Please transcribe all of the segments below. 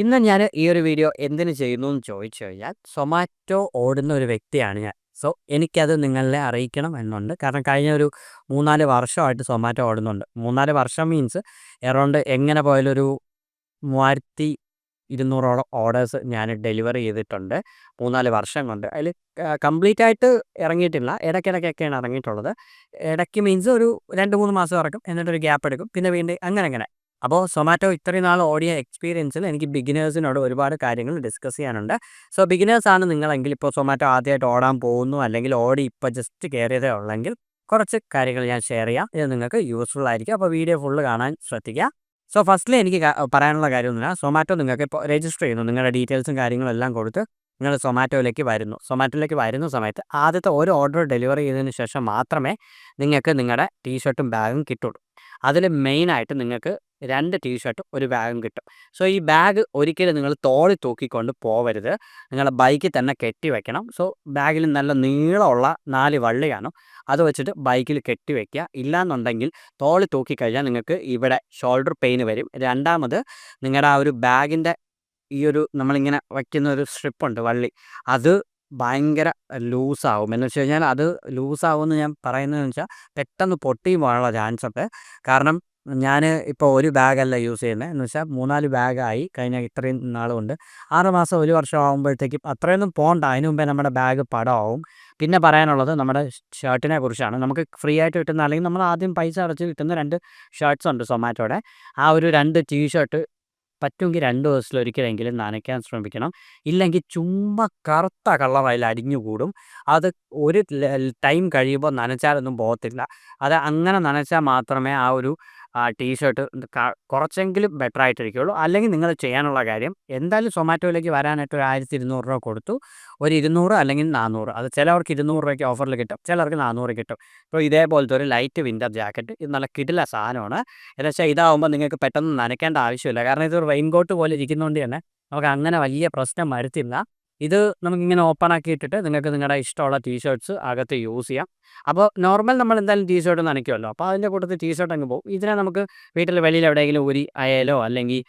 ഇന്ന് ഞാൻ ഈ ഒരു വീഡിയോ എന്തിന് ചെയ്യുന്നു എന്ന് ചോദിച്ചു കഴിഞ്ഞാൽ സൊമാറ്റോ ഓടുന്ന ഒരു വ്യക്തിയാണ് ഞാൻ. സോ എനിക്കത് നിങ്ങളെ അറിയിക്കണം എന്നുണ്ട്. കാരണം കഴിഞ്ഞ ഒരു 3-4 വർഷമായിട്ട് സൊമാറ്റോ ഓടുന്നുണ്ട്. 3-4 വർഷം മീൻസ് എറൗണ്ട് എങ്ങനെ പോയാലും ഒരു 3200ഓളം ഓർഡേഴ്സ് ഞാൻ ഡെലിവറി ചെയ്തിട്ടുണ്ട് 3-4 വർഷം കൊണ്ട്. അതിൽ കംപ്ലീറ്റ് ആയിട്ട് ഇറങ്ങിയിട്ടില്ല. ഇടയ്ക്കിടയ്ക്കൊക്കെയാണ് ഇറങ്ങിയിട്ടുള്ളത്. ഇടയ്ക്ക് മീൻസ് ഒരു 2-3 മാസം ഇറക്കും, എന്നിട്ടൊരു ഗ്യാപ്പ് എടുക്കും, പിന്നെ വീണ്ടും അങ്ങനെ. അപ്പോൾ സൊമാറ്റോ ഇത്രയും നാൾ ഓടിയ എക്സ്പീരിയൻസിൽ എനിക്ക് ബിഗിനേഴ്സിനോട് ഒരുപാട് കാര്യങ്ങൾ ഡിസ്കസ് ചെയ്യാനുണ്ട്. സോ ബിഗിനേഴ്സ് ആണ് നിങ്ങളെങ്കിൽ, ഇപ്പോൾ സൊമാറ്റോ ആദ്യമായിട്ട് ഓടാൻ പോകുന്നു, അല്ലെങ്കിൽ ഓടി ഇപ്പോൾ ജസ്റ്റ് കയറിയതേ ഉള്ളെങ്കിൽ കുറച്ച് കാര്യങ്ങൾ ഞാൻ ഷെയർ ചെയ്യാം. ഇത് നിങ്ങൾക്ക് യൂസ്ഫുൾ ആയിരിക്കും. അപ്പോൾ വീഡിയോ ഫുള്ള് കാണാൻ ശ്രദ്ധിക്കുക. സോ ഫസ്റ്റ്ലി എനിക്ക് പറയാനുള്ള കാര്യമൊന്നുമില്ല. സൊമാറ്റോ നിങ്ങൾക്ക് ഇപ്പോൾ രജിസ്റ്റർ ചെയ്യുന്നു, നിങ്ങളുടെ ഡീറ്റെയിൽസും കാര്യങ്ങളും എല്ലാം കൊടുത്ത് നിങ്ങൾ സൊമാറ്റോയിലേക്ക് വരുന്നു. സൊമാറ്റോയിലേക്ക് വരുന്ന സമയത്ത് ആദ്യത്തെ ഒരു ഓർഡർ ഡെലിവറി ചെയ്തതിന് ശേഷം മാത്രമേ നിങ്ങൾക്ക് നിങ്ങളുടെ ടീഷർട്ടും ബാഗും കിട്ടുള്ളൂ. അതിൽ മെയിനായിട്ട് നിങ്ങൾക്ക് 2 ടീഷർട്ടും ഒരു ബാഗും കിട്ടും. സോ ഈ ബാഗ് ഒരിക്കലും നിങ്ങൾ തോളിൽ തൂക്കിക്കൊണ്ട് പോവരുത്. നിങ്ങളുടെ ബൈക്കിൽ തന്നെ കെട്ടി വെക്കണം. സോ ബാഗിൽ നല്ല നീളമുള്ള 4 വള്ളി കാണും. അത് വെച്ചിട്ട് ബൈക്കിൽ കെട്ടി വെക്കുക. ഇല്ലാന്നുണ്ടെങ്കിൽ തോളിൽ തൂക്കിക്കഴിഞ്ഞാൽ നിങ്ങൾക്ക് ഇവിടെ ഷോൾഡർ പെയിൻ വരും. രണ്ടാമത് നിങ്ങളുടെ ആ ഒരു ബാഗിൻ്റെ ഈ ഒരു നമ്മളിങ്ങനെ വയ്ക്കുന്ന ഒരു സ്ട്രിപ്പുണ്ട്, വള്ളി, അത് ഭയങ്കര ലൂസാവും. എന്ന് വെച്ച് കഴിഞ്ഞാൽ അത് ലൂസാവുമെന്ന് ഞാൻ പറയുന്നതെന്ന് വെച്ചാൽ പെട്ടെന്ന് പൊട്ടിയും പോകാനുള്ള ചാൻസ് ഉണ്ട്. കാരണം ഞാൻ ഇപ്പോൾ ഒരു ബാഗല്ല യൂസ് ചെയ്യുന്നത്. എന്ന് വെച്ചാൽ 3-4 ബാഗായി കഴിഞ്ഞ ഇത്രയും നാൾ കൊണ്ട്. 6 മാസം 1 വർഷം ആകുമ്പോഴത്തേക്കും അത്രയൊന്നും പോകണ്ട, അതിന് മുമ്പേ നമ്മുടെ ബാഗ് പടമാവും. പിന്നെ പറയാനുള്ളത് നമ്മുടെ ഷർട്ടിനെ കുറിച്ചാണ്. നമുക്ക് ഫ്രീ ആയിട്ട് കിട്ടുന്ന, അല്ലെങ്കിൽ നമ്മൾ ആദ്യം പൈസ അടച്ച് കിട്ടുന്ന 2 ഷർട്ട്സ് ഉണ്ട് സൊമാറ്റോയുടെ. ആ ഒരു 2 ടീഷർട്ട് പറ്റുമെങ്കിൽ 2 ദിവസത്തിലൊരിക്കലെങ്കിലും നനയ്ക്കാൻ ശ്രമിക്കണം. ഇല്ലെങ്കിൽ ചുമ്മാ കറുത്ത കളർ അടിഞ്ഞുകൂടും. അത് ഒരു ടൈം കഴിയുമ്പോൾ നനച്ചാലൊന്നും പോകത്തില്ല. അത് അങ്ങനെ നനച്ചാൽ മാത്രമേ ആ ഒരു ടീഷർട്ട് കുറച്ചെങ്കിലും ബെറ്റർ ആയിട്ടിരിക്കുകയുള്ളൂ. അല്ലെങ്കിൽ നിങ്ങൾ ചെയ്യാനുള്ള കാര്യം, എന്തായാലും സൊമാറ്റോയിലേക്ക് വരാനായിട്ട് ഒരു 1200 രൂപ കൊടുത്തു, ഒരു 200 അല്ലെങ്കിൽ 400, അത് ചിലവർക്ക് 200 രൂപയ്ക്ക് ഓഫറിൽ കിട്ടും, ചിലർക്ക് 400 കിട്ടും. ഇപ്പോൾ ഇതേപോലത്തെ ഒരു ലൈറ്റ് വിൻ്റർ ജാക്കറ്റ്, ഇത് നല്ല കിടില സാധനമാണ്. എന്ന് വെച്ചാൽ ഇതാവുമ്പോൾ നിങ്ങൾക്ക് പെട്ടെന്ന് നനയ്ക്കേണ്ട ആവശ്യമില്ല. കാരണം ഇതൊരു റെയിൻ കോട്ട് പോലെ ഇരിക്കുന്നതുകൊണ്ട് തന്നെ നമുക്ക് അങ്ങനെ വലിയ പ്രശ്നം വരുത്തില്ല. ഇത് നമുക്കിങ്ങനെ ഓപ്പൺ ആക്കി ഇട്ടിട്ട് നിങ്ങൾക്ക് നിങ്ങളുടെ ഇഷ്ടമുള്ള ടീഷർട്ട്സ് അകത്ത് യൂസ് ചെയ്യാം. അപ്പോൾ നോർമൽ നമ്മൾ എന്തായാലും ടീഷർട്ട് നനയ്ക്കുമല്ലോ, അപ്പോൾ അതിൻ്റെ കൂട്ടത്തിൽ ടീഷർട്ട് അങ്ങ് പോകും. ഇതിനെ നമുക്ക് വീട്ടിൽ വെളിയിൽ എവിടെയെങ്കിലും ഊരി അയലോ അല്ലെങ്കിൽ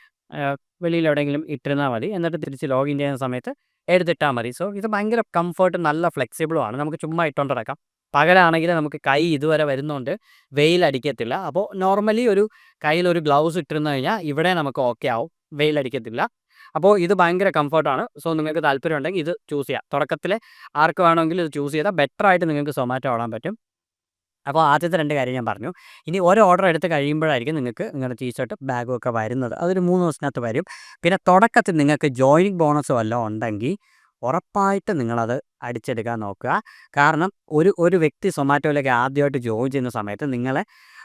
വെളിയിൽ എവിടെയെങ്കിലും ഇട്ടിരുന്നാൽ മതി. എന്നിട്ട് തിരിച്ച് ലോഗിൻ ചെയ്യുന്ന സമയത്ത് എടുത്തിട്ടാൽ മതി. സോ ഇത് ഭയങ്കര കംഫർട്ടും നല്ല ഫ്ലെക്സിബിളും ആണ്. നമുക്ക് ചുമ്മാ ഇട്ടുകൊണ്ട് നടക്കാം. പകലാണെങ്കിൽ നമുക്ക് കൈ ഇതുവരെ വരുന്നതുകൊണ്ട് വെയിലടിക്കത്തില്ല. അപ്പോൾ നോർമലി ഒരു കയ്യിലൊരു ഗ്ലൗസ് ഇട്ടിരുന്നു കഴിഞ്ഞാൽ ഇവിടെ നമുക്ക് ഓക്കെ ആവും, വെയിലടിക്കത്തില്ല. അപ്പോൾ ഇത് ഭയങ്കര കംഫർട്ടാണ്. സോ നിങ്ങൾക്ക് താല്പര്യം ഉണ്ടെങ്കിൽ ഇത് ചൂസ് ചെയ്യാം. തുടക്കത്തിൽ ആർക്ക് വേണമെങ്കിലും ഇത് ചൂസ് ചെയ്താൽ ബെറ്റർ ആയിട്ട് നിങ്ങൾക്ക് സൊമാറ്റോ ഓടാൻ പറ്റും. അപ്പോൾ ആദ്യത്തെ 2 കാര്യം ഞാൻ പറഞ്ഞു. ഇനി ഒരു ഓർഡർ എടുത്ത് കഴിയുമ്പോഴായിരിക്കും നിങ്ങൾക്ക് നിങ്ങളുടെ ടീഷർട്ടും ബാഗും ഒക്കെ വരുന്നത്. അതൊരു 3 ദിവസത്തിനകത്ത് വരും. പിന്നെ തുടക്കത്തിൽ നിങ്ങൾക്ക് ജോയിനിങ് ബോണസ് വല്ലതും ഉണ്ടെങ്കിൽ ഉറപ്പായിട്ടും നിങ്ങളത് അടിച്ചെടുക്കാൻ നോക്കുക. കാരണം ഒരു വ്യക്തി സൊമാറ്റോയിലേക്ക് ആദ്യമായിട്ട് ജോയിൻ ചെയ്യുന്ന സമയത്ത്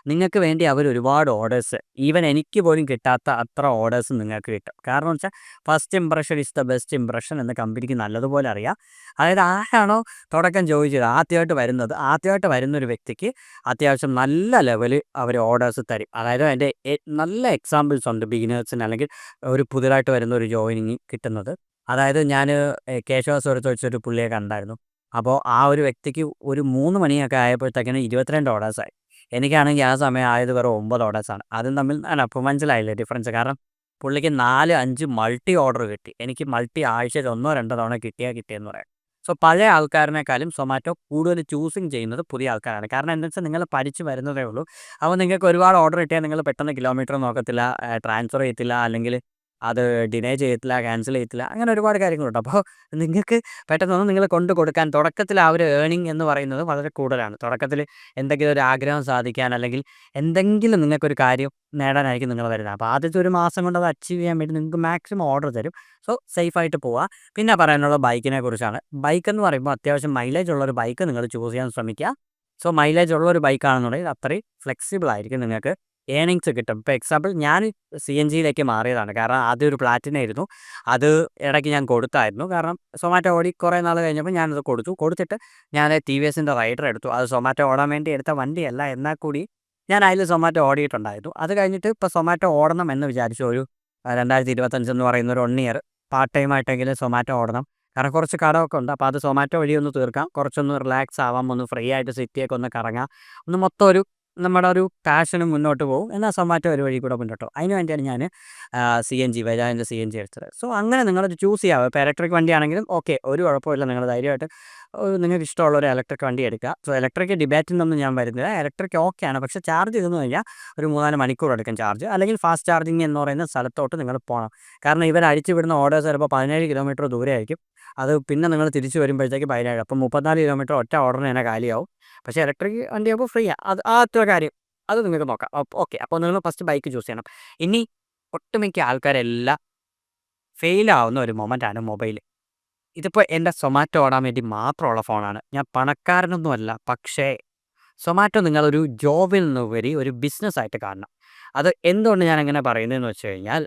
നിങ്ങൾക്ക് വേണ്ടി അവർ ഒരുപാട് ഓർഡേഴ്സ്, ഈവൻ എനിക്ക് പോലും കിട്ടാത്ത അത്ര ഓർഡേഴ്സ് നിങ്ങൾക്ക് കിട്ടും. കാരണം വെച്ചാൽ first impression is the best impression എന്ന് കമ്പനിക്ക് നല്ലതുപോലെ അറിയാം. അതായത് ആരാണോ തുടക്കം ജോയിൻ ചെയ്തത്, ആദ്യമായിട്ട് വരുന്നൊരു വ്യക്തിക്ക് അത്യാവശ്യം നല്ല ലെവൽ അവർ ഓർഡേഴ്സ് തരും. അതായത് അതിൻ്റെ നല്ല എക്സാമ്പിൾസ് ഉണ്ട് ബിഗിനേഴ്സിന്, അല്ലെങ്കിൽ ഒരു പുതിയതായിട്ട് വരുന്ന ഒരു ജോയിനിങ് കിട്ടുന്നത്. അതായത് ഞാൻ കേശവസ്വരത്ത് വെച്ചൊരു പുള്ളിയെ കണ്ടായിരുന്നു. അപ്പോൾ ആ ഒരു വ്യക്തിക്ക് ഒരു 3 മണിയൊക്കെ ആയപ്പോഴത്തേക്കിന് 22 ഓർഡേഴ്സായി. എനിക്കാണെങ്കിൽ ആ സമയം ആയത് വെറും 9 ഓർഡേഴ്സാണ്. അതും തമ്മിൽ അപ്പോൾ മനസ്സിലായില്ലേ ഡിഫറൻസ്. കാരണം പുള്ളിക്ക് 4-5 മൾട്ടി ഓർഡർ കിട്ടി. എനിക്ക് മൾട്ടി ആഴ്ചയിൽ 1-2 തവണ കിട്ടിയെന്ന് പറയാം. സോ പഴയ ആൾക്കാരിനേക്കാളും സൊമാറ്റോ കൂടുതൽ ചൂസിങ് ചെയ്യുന്നത് പുതിയ ആൾക്കാരാണ്. കാരണം എന്താ വെച്ചാൽ നിങ്ങൾ പഠിച്ച് വരുന്നതേ ഉള്ളൂ. അപ്പോൾ നിങ്ങൾക്ക് ഒരുപാട് ഓർഡർ കിട്ടിയാൽ നിങ്ങൾ പെട്ടെന്ന് കിലോമീറ്റർ നോക്കത്തില്ല, ട്രാൻസ്ഫർ ചെയ്യത്തില്ല, അല്ലെങ്കിൽ അത് ഡിനേ ചെയ്യത്തില്ല, ക്യാൻസൽ ചെയ്യത്തില്ല, അങ്ങനെ ഒരുപാട് കാര്യങ്ങളുണ്ട്. അപ്പോൾ നിങ്ങൾക്ക് പെട്ടെന്നൊന്നും നിങ്ങൾ കൊണ്ട് കൊടുക്കാൻ, തുടക്കത്തിൽ ആ ഒരു ഏർണിംഗ് എന്ന് പറയുന്നത് വളരെ കൂടുതലാണ്. തുടക്കത്തിൽ എന്തെങ്കിലും ഒരു ആഗ്രഹം സാധിക്കാൻ, അല്ലെങ്കിൽ എന്തെങ്കിലും നിങ്ങൾക്കൊരു കാര്യം നേടാനായിരിക്കും നിങ്ങൾ വരുന്നത്. അപ്പോൾ ആദ്യത്തെ ഒരു മാസം കൊണ്ട് അത് അച്ചീവ് ചെയ്യാൻ വേണ്ടി നിങ്ങൾക്ക് മാക്സിമം ഓർഡർ തരും. സോ സേഫായിട്ട് പോവുക. പിന്നെ പറയാനുള്ളത് ബൈക്കിനെ കുറിച്ചാണ്. ബൈക്ക് എന്ന് പറയുമ്പോൾ അത്യാവശ്യം മൈലേജ് ഉള്ളൊരു ബൈക്ക് നിങ്ങൾ ചൂസ് ചെയ്യാൻ ശ്രമിക്കുക. സോ മൈലേജ് ഉള്ളൊരു ബൈക്കാണെന്നുണ്ടെങ്കിൽ അത്രയും ഫ്ലെക്സിബിൾ ആയിരിക്കും, നിങ്ങൾക്ക് ഏണിങ്സ് കിട്ടും. ഇപ്പോൾ എക്സാമ്പിൾ ഞാൻ CNGയിലേക്ക് മാറിയതാണ്. കാരണം ആദ്യം ഒരു പ്ലാറ്റിന ആയിരുന്നു, അത് ഇടയ്ക്ക് ഞാൻ കൊടുത്തായിരുന്നു. കാരണം സൊമാറ്റോ ഓടി കുറേ നാൾ കഴിഞ്ഞപ്പോൾ ഞാനത് കൊടുത്തിട്ട് ഞാൻ TVSൻ്റെ റൈഡർ എടുത്തു. അത് സൊമാറ്റോ ഓടാൻ വേണ്ടി എടുത്ത വണ്ടിയല്ല, എന്നാൽ കൂടി ഞാൻ അതിൽ സൊമാറ്റോ ഓടിയിട്ടുണ്ടായിരുന്നു. അത് കഴിഞ്ഞിട്ട് ഇപ്പോൾ സൊമാറ്റോ ഓടണം എന്ന് വിചാരിച്ചു. ഒരു 2025 എന്ന് പറയുന്ന ഒരു 1 ഇയർ പാർട്ട് ടൈം ആയിട്ടെങ്കിലും സൊമാറ്റോ ഓടണം. കാരണം കുറച്ച് കടമൊക്കെ ഉണ്ട്. അപ്പോൾ അത് സൊമാറ്റോ വഴി ഒന്ന് തീർക്കാം, കുറച്ചൊന്ന് റിലാക്സ് ആവാം, ഒന്ന് ഫ്രീ ആയിട്ട് സിറ്റിയൊക്കെ ഒന്ന് കറങ്ങാം, ഒന്ന് മൊത്തം ഒരു നമ്മുടെ ഒരു പാഷനും മുന്നോട്ട് പോകും. എന്നാൽ സൊമാറ്റോ ഒരു വഴി കൂടെ മുന്നോട്ട് പോകും. അതിന് വേണ്ടിയാണ് ഞാൻ CNG ബജാജിൻ്റെ CNG എടുത്തത്. സോ അങ്ങനെ നിങ്ങളത് ചൂസ് ചെയ്യാം. ഇപ്പോൾ ഇലക്ട്രിക് വണ്ടിയാണെങ്കിലും ഓക്കെ, ഒരു കുഴപ്പമില്ല. നിങ്ങൾ ധൈര്യമായിട്ട് നിങ്ങൾക്ക് ഇഷ്ടമുള്ള ഒരു ഇലക്ട്രിക് വണ്ടി എടുക്കുക. സോ ഇലക്ട്രിക് ഡിബേറ്റിനൊന്നും ഞാൻ വരുന്നില്ല. ഇലക്ട്രിക് ഓക്കെയാണ്. പക്ഷേ ചാർജ് ചെയ്തെന്ന് കഴിഞ്ഞാൽ ഒരു 3-4 മണിക്കൂർ എടുക്കും ചാർജ്. അല്ലെങ്കിൽ ഫാസ്റ്റ് ചാർജിങ് എന്ന് പറയുന്ന സ്ഥലത്തോട്ട് നിങ്ങൾ പോകണം. കാരണം ഇവർ അടിച്ചു വിടുന്ന ഓർഡേഴ്സ് ചിലപ്പോൾ 17 കിലോമീറ്റർ ദൂരെയായിരിക്കും. അത് പിന്നെ നിങ്ങൾ തിരിച്ച് വരുമ്പോഴത്തേക്ക് 17. അപ്പം 34 കിലോമീറ്റർ ഒറ്റ ഓർഡറിന് തന്നെ കാലിയാവും. പക്ഷേ ഇലക്ട്രിക് വണ്ടിയാകുമ്പോൾ ഫ്രീയാണ്. അത് ആ ഒറ്റ കാര്യം അത് നിങ്ങൾക്ക് നോക്കാം. ഓക്കെ. അപ്പോൾ നിങ്ങൾ ഫസ്റ്റ് ബൈക്ക് ചൂസ് ചെയ്യണം. ഇനി ഒട്ടുമിക്ക ആൾക്കാരെല്ലാം ഫെയിലാവുന്ന ഒരു മൊമെൻ്റാണ് മൊബൈൽ. ഇതിപ്പോൾ എൻ്റെ സൊമാറ്റോ ഓടാൻ വേണ്ടി മാത്രമുള്ള ഫോണാണ്. ഞാൻ പണക്കാരനൊന്നുമല്ല. പക്ഷേ സൊമാറ്റോ നിങ്ങളൊരു ജോബിൽ നിന്നുപരി ഒരു ബിസിനസ്സായിട്ട് കാണണം. അത് എന്തുകൊണ്ട് ഞാനങ്ങനെ പറയുന്നതെന്ന് വെച്ച് കഴിഞ്ഞാൽ,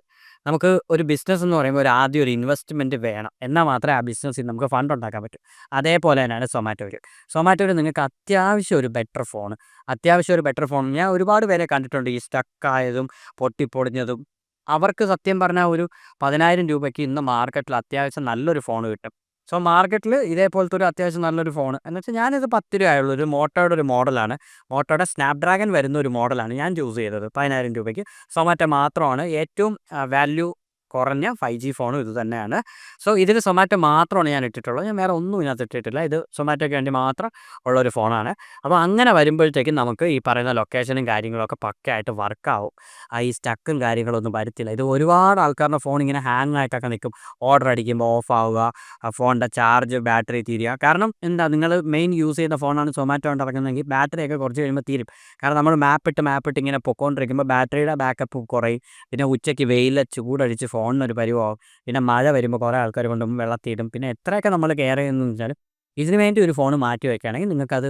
നമുക്ക് ഒരു ബിസിനസ് എന്ന് പറയുമ്പോൾ ആദ്യം ഒരു ഇൻവെസ്റ്റ്മെൻറ്റ് വേണം. എന്നാൽ മാത്രമേ ആ ബിസിനസ്സിൽ നമുക്ക് ഫണ്ട് ഉണ്ടാക്കാൻ പറ്റൂ. അതേപോലെ തന്നെയാണ് സൊമാറ്റോയിൽ. സൊമാറ്റോയിൽ നിങ്ങൾക്ക് അത്യാവശ്യം ഒരു ബെറ്റർ ഫോൺ ഞാൻ ഒരുപാട് പേരെ കണ്ടിട്ടുണ്ട്. ഈ സ്റ്റക്കായതും പൊട്ടിപ്പൊളിഞ്ഞതും. അവർക്ക് സത്യം പറഞ്ഞാൽ ഒരു 10,000 രൂപയ്ക്ക് ഇന്ന് മാർക്കറ്റിൽ അത്യാവശ്യം നല്ലൊരു ഫോൺ കിട്ടും. സോ മാർക്കറ്റിൽ ഇതേപോലത്തെ ഒരു അത്യാവശ്യം നല്ലൊരു ഫോൺ എന്ന് വെച്ചാൽ ഞാനിത് 10 രൂപയുള്ളൂ. ഒരു മോട്ടോയുടെ ഒരു മോഡലാണ്. മോട്ടോയുടെ സ്നാപ്ഡ്രാഗൺ വരുന്ന ഒരു മോഡലാണ് ഞാൻ ചൂസ് ചെയ്തത് 10,000 രൂപയ്ക്ക്. സൊമാറ്റോ മാത്രമാണ് ഏറ്റവും വാല്യൂ കുറഞ്ഞ 5G ഫോണും ഇത് തന്നെയാണ്. സോ ഇതിൽ സൊമാറ്റോ മാത്രമാണ് ഞാൻ ഇട്ടിട്ടുള്ളത്. ഞാൻ വേറെ ഒന്നും ഇതിനകത്ത് ഇട്ടിട്ടില്ല. ഇത് സൊമാറ്റോയ്ക്ക് വേണ്ടി മാത്രം ഉള്ളൊരു ഫോണാണ്. അപ്പോൾ അങ്ങനെ വരുമ്പോഴത്തേക്കും നമുക്ക് ഈ പറയുന്ന ലൊക്കേഷനും കാര്യങ്ങളൊക്കെ പക്കയായിട്ട് വർക്കാവും. ഈ സ്റ്റക്കും കാര്യങ്ങളൊന്നും വരത്തില്ല. ഇത് ഒരുപാട് ആൾക്കാരുടെ ഫോൺ ഇങ്ങനെ ഹാങ് ആയിട്ടൊക്കെ നിൽക്കും. ഓർഡർ അടിക്കുമ്പോൾ ഓഫ് ആവുക, ഫോണിൻ്റെ ചാർജ്, ബാറ്ററി തീരുക. കാരണം എന്താ, നിങ്ങൾ മെയിൻ യൂസ് ചെയ്യുന്ന ഫോണാണ് സൊമാറ്റോ കൊണ്ട് ഇറങ്ങുന്നതെങ്കിൽ ബാറ്ററിയൊക്കെ കുറച്ച് കഴിയുമ്പോൾ തീരും. കാരണം നമ്മൾ മാപ്പിട്ട് ഇങ്ങനെ പൊക്കോണ്ടിരിക്കുമ്പോൾ ബാറ്ററിയുടെ ബാക്കപ്പ് കുറയും. പിന്നെ ഉച്ചയ്ക്ക് വെയിലെ ചൂടടിച്ച് ഫോണിനൊരു പരിവാകും. പിന്നെ മഴ വരുമ്പോൾ കുറേ ആൾക്കാർ കൊണ്ടുപോകും വെള്ളത്തിയിടും. പിന്നെ എത്രയൊക്കെ നമ്മൾ കെയർ ചെയ്യുന്നതെന്ന് വെച്ചാലും ഇതിന് വേണ്ടി ഒരു ഫോൺ മാറ്റി വയ്ക്കുകയാണെങ്കിൽ നിങ്ങൾക്കത്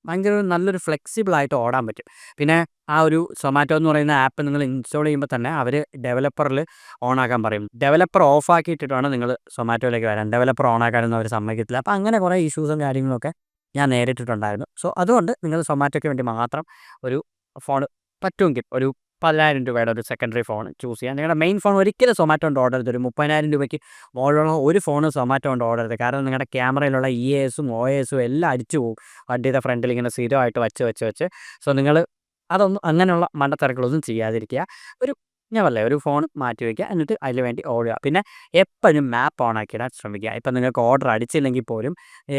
ഭയങ്കര നല്ലൊരു ഫ്ലെക്സിബിളായിട്ട് ഓടാൻ പറ്റും. പിന്നെ ആ ഒരു സൊമാറ്റോ എന്ന് പറയുന്ന ആപ്പ് നിങ്ങൾ ഇൻസ്റ്റാൾ ചെയ്യുമ്പോൾ തന്നെ അവർ ഡെവലപ്പറിൽ ഓണാക്കാൻ പറയും. ഡെവലപ്പർ ഓഫാക്കിയിട്ടിട്ട് വേണം നിങ്ങൾ സൊമാറ്റോയിലേക്ക് വരാൻ. ഡെവലപ്പർ ഓണാക്കാനൊന്നും അവർ സമ്മതിക്കത്തില്ല. അപ്പോൾ അങ്ങനെ കുറേ ഇഷ്യൂസും കാര്യങ്ങളൊക്കെ ഞാൻ നേരിട്ടിട്ടുണ്ടായിരുന്നു. സോ അതുകൊണ്ട് നിങ്ങൾ സൊമാറ്റോയ്ക്ക് വേണ്ടി മാത്രം ഒരു ഫോൺ പറ്റുമെങ്കിൽ ഒരു 10,000 രൂപയുടെ ഒരു സെക്കൻഡറി ഫോൺ ചൂസ് ചെയ്യാം. നിങ്ങളുടെ മെയിൻ ഫോൺ ഒരിക്കലും സൊമാറ്റോ കൊണ്ട് ഓർഡർ ചെയ്ത് ഒരു 30,000 രൂപയ്ക്ക് മുകളിലുള്ള ഒരു ഫോണ് സൊമാറ്റോ കൊണ്ട് ഓർഡർ ചെയ്ത്. കാരണം നിങ്ങളുടെ ക്യാമറയിലുള്ള EASും OASും എല്ലാം അടിച്ചു പോകും. വണ്ടിയുടെ ഫ്രണ്ടിൽ ഇങ്ങനെ സ്ഥിരമായിട്ട് വെച്ച്. സോ നിങ്ങൾ അതൊന്നും അങ്ങനെയുള്ള മണ്ടത്തരങ്ങളൊന്നും ചെയ്യാതിരിക്കുക. ഒരു ഞാൻ പറഞ്ഞില്ലേ, ഒരു ഫോൺ മാറ്റി വയ്ക്കുക. എന്നിട്ട് അതിന് വേണ്ടി ഓടുക. പിന്നെ എപ്പോഴും മാപ്പ് ഓൺ ആക്കിയിടാൻ ശ്രമിക്കുക. ഇപ്പം നിങ്ങൾക്ക് ഓർഡർ അടിച്ചില്ലെങ്കിൽ പോലും,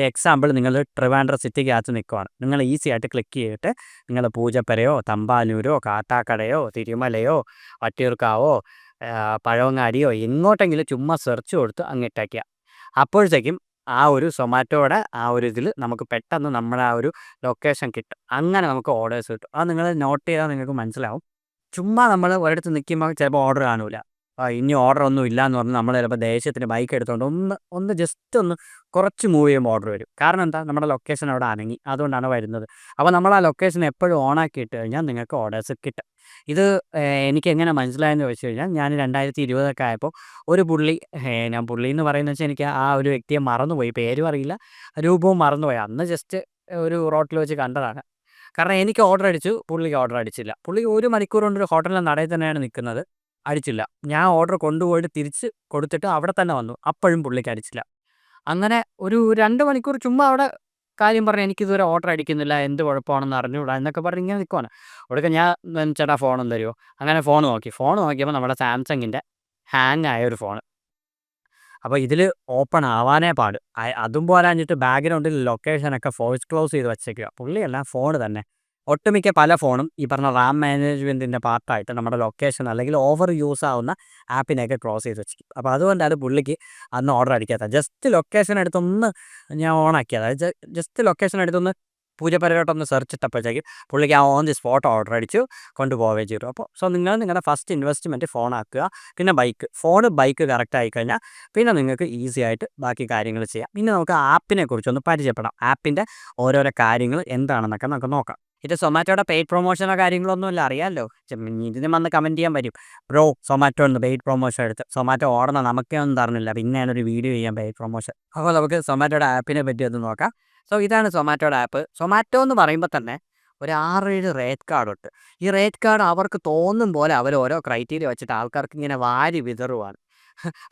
എക്സാമ്പിൾ നിങ്ങൾ ട്രിവാൻഡ്രം സിറ്റിക്കകത്ത് നിൽക്കുവാണ്. നിങ്ങൾ ഈസി ആയിട്ട് ക്ലിക്ക് ചെയ്തിട്ട് നിങ്ങൾ പൂജപ്പരയോ തമ്പാനൂരോ കാട്ടാക്കടയോ തിരുമലയോ വട്ടിയൂർക്കാവോ പഴവങ്ങാടിയോ എങ്ങോട്ടെങ്കിലും ചുമ്മാ സെർച്ച് കൊടുത്ത് അങ്ങിട്ടേക്കുക. അപ്പോഴത്തേക്കും ആ ഒരു സൊമാറ്റോയുടെ ആ ഒരു ഇതിൽ നമുക്ക് പെട്ടെന്ന് നമ്മുടെ ആ ഒരു ലൊക്കേഷൻ കിട്ടും. അങ്ങനെ നമുക്ക് ഓർഡേഴ്സ് കിട്ടും. അത് നിങ്ങൾ നോട്ട് ചെയ്താൽ നിങ്ങൾക്ക് മനസ്സിലാവും. ചുമ്മാ നമ്മൾ ഒരിടത്ത് നിൽക്കുമ്പോൾ ചിലപ്പോൾ ഓർഡർ കാണൂല. ഇനി ഓർഡർ ഒന്നും ഇല്ല എന്ന് പറഞ്ഞ് നമ്മൾ ചിലപ്പോൾ ദേഷ്യത്തിന് ബൈക്ക് എടുത്തുകൊണ്ട് ഒന്ന് ജസ്റ്റ് ഒന്ന് കുറച്ച് മൂവ് ചെയ്യുമ്പോൾ ഓർഡർ വരും. കാരണം എന്താ, നമ്മുടെ ലൊക്കേഷൻ അവിടെ അനങ്ങി, അതുകൊണ്ടാണ് വരുന്നത്. അപ്പോൾ നമ്മൾ ആ ലൊക്കേഷൻ എപ്പോഴും ഓണാക്കി ഇട്ട് കഴിഞ്ഞാൽ നിങ്ങൾക്ക് ഓർഡേഴ്സ് കിട്ടും. ഇത് എനിക്ക് എങ്ങനെ മനസ്സിലായെന്ന് ചോദിച്ചു കഴിഞ്ഞാൽ, ഞാൻ 2020 ആയപ്പോൾ ഒരു പുള്ളി, ഞാൻ പുള്ളി എന്ന് പറയുന്നത് വെച്ചാൽ എനിക്ക് ആ ഒരു വ്യക്തിയെ മറന്നുപോയി, പേരും അറിയില്ല രൂപവും മറന്നുപോയി. അന്ന് ജസ്റ്റ് ഒരു റോട്ടിൽ വെച്ച് കണ്ടതാണ്. കാരണം എനിക്ക് ഓർഡർ അടിച്ചു, പുള്ളിക്ക് ഓർഡർ അടിച്ചില്ല. പുള്ളി 1 മണിക്കൂർ കൊണ്ട് ഒരു ഹോട്ടലിൻ്റെ നടയിൽ തന്നെയാണ് നിൽക്കുന്നത്, അടിച്ചില്ല. ഞാൻ ഓർഡർ കൊണ്ടുപോയിട്ട് തിരിച്ച് കൊടുത്തിട്ട് അവിടെ തന്നെ വന്നു, അപ്പോഴും പുള്ളിക്ക് അടിച്ചില്ല. അങ്ങനെ ഒരു 2 മണിക്കൂർ ചുമ്മാ അവിടെ കാര്യം പറഞ്ഞ് എനിക്കിതുവരെ ഓർഡർ അടിക്കുന്നില്ല, എന്ത് കുഴപ്പമാണെന്ന് അറിഞ്ഞുകൂടാ എന്നൊക്കെ പറഞ്ഞ് ഇങ്ങനെ നിൽക്കുവാണ്. ഒടുക്കം ഞാൻ ചേട്ടാ ഫോണൊന്ന് തരുമോ, അങ്ങനെ ഫോൺ നോക്കിയപ്പോൾ നമ്മുടെ സാംസങ്ങിൻ്റെ ഹാങ് ആയ ഒരു ഫോൺ. അപ്പോൾ ഇതിൽ ഓപ്പൺ ആവാനേ പാട്. അതും പോരാഞ്ഞിട്ട് ബാക്ക്ഗ്രൗണ്ടിൽ ലൊക്കേഷനൊക്കെ ഫോഴ്സ് ക്ലോസ് ചെയ്ത് വെച്ചേക്കുക. പുള്ളിയല്ല, ഫോൺ തന്നെ. ഒട്ടുമിക്ക പല ഫോണും ഈ പറഞ്ഞ റാം മാനേജ്മെൻറ്റിൻ്റെ പാർട്ടായിട്ട് നമ്മുടെ ലൊക്കേഷൻ അല്ലെങ്കിൽ ഓവർ യൂസ് ആവുന്ന ആപ്പിനെയൊക്കെ ക്ലോസ് ചെയ്ത് വെച്ചിരിക്കും. അപ്പോൾ അതുകൊണ്ടാണ് പുള്ളിക്ക് അന്ന് ഓർഡർ അടിക്കാത്തത്. ജസ്റ്റ് ലൊക്കേഷൻ എടുത്തൊന്ന് ഞാൻ ഓണാക്കിയത്, അതായത് ജസ്റ്റ് ലൊക്കേഷൻ എടുത്തൊന്ന് പൂജപ്പരയോട്ടൊന്ന് സെർച്ച് ഇട്ടപ്പോഴത്തേക്കും പുള്ളിക്ക് ആ ഓൺ ദി സ്പോട്ട് ഓർഡർ അടിച്ചു കൊണ്ടുപോവുകയും ചെയ്തു. അപ്പോൾ സോ നിങ്ങൾ നിങ്ങളുടെ ഫസ്റ്റ് ഇൻവെസ്റ്റ്മെൻറ്റ് ഫോണാക്കുക. പിന്നെ ബൈക്ക് കറക്റ്റ് ആയിക്കഴിഞ്ഞാൽ പിന്നെ നിങ്ങൾക്ക് ഈസി ആയിട്ട് ബാക്കി കാര്യങ്ങൾ ചെയ്യാം. പിന്നെ നമുക്ക് ആപ്പിനെ കുറിച്ചൊന്ന് പരിചയപ്പെടാം. ആപ്പിൻ്റെ ഓരോരോ കാര്യങ്ങൾ എന്താണെന്നൊക്കെ നമുക്ക് നോക്കാം. ഇത് സൊമാറ്റോയുടെ പെയ്ഡ് പ്രൊമോഷനോ കാര്യങ്ങളൊന്നുമില്ല, അറിയാമല്ലോ. ഇതിന് വന്ന് കമൻറ്റ് ചെയ്യാൻ വരും, ബ്രോ സൊമാറ്റോ ഒന്ന് പെയ്ഡ് പ്രൊമോഷൻ എടുത്ത്, സൊമാറ്റോ ഓടണം നമുക്കേ ഒന്നും തരണില്ല, പിന്നെ ഞാനൊരു വീഡിയോ ചെയ്യാൻ പെയ്ഡ് പ്രൊമോഷൻ. അപ്പോൾ നമുക്ക് സൊമാറ്റോയുടെ ആപ്പിനെ പറ്റി ഒന്ന് നോക്കാം. സോ ഇതാണ് സൊമാറ്റോയുടെ ആപ്പ്. സൊമാറ്റോ എന്ന് പറയുമ്പോൾ തന്നെ ഒരു 6-7 റേറ്റ് കാർഡുണ്ട്. ഈ റേറ്റ് കാർഡ് അവർക്ക് തോന്നും പോലെ അവർ ഓരോ ക്രൈറ്റീരിയ വെച്ചിട്ട് ആൾക്കാർക്ക് ഇങ്ങനെ വാരി വിതറുവാണ്.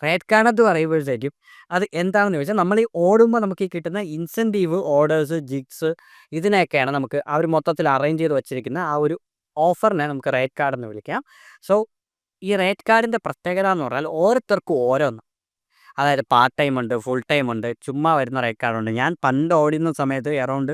റേറ്റ് കാർഡ് എന്ന് പറയുമ്പോഴത്തേക്കും അത് എന്താണെന്ന് ചോദിച്ചാൽ നമ്മൾ ഈ ഓടുമ്പോൾ നമുക്ക് ഈ കിട്ടുന്ന ഇൻസെൻറ്റീവ്, ഓർഡേഴ്സ്, ജിഗ്സ് ഇതിനെയൊക്കെയാണ് നമുക്ക് ആ ഒരു മൊത്തത്തിൽ അറേഞ്ച് ചെയ്ത് വെച്ചിരിക്കുന്ന ആ ഒരു ഓഫറിനെ നമുക്ക് റേറ്റ് കാർഡ് എന്ന് വിളിക്കാം. സോ ഈ റേറ്റ് കാർഡിൻ്റെ പ്രത്യേകത എന്ന് പറഞ്ഞാൽ ഓരോരുത്തർക്കും ഓരോന്ന്. അതായത് പാർട്ട് ടൈം ഉണ്ട്, ഫുൾ ടൈം ഉണ്ട്, ചുമ്മാ വരുന്ന റേറ്റ് കാർഡുണ്ട്. ഞാൻ പണ്ട് ഓടുന്ന സമയത്ത് എറൗണ്ട്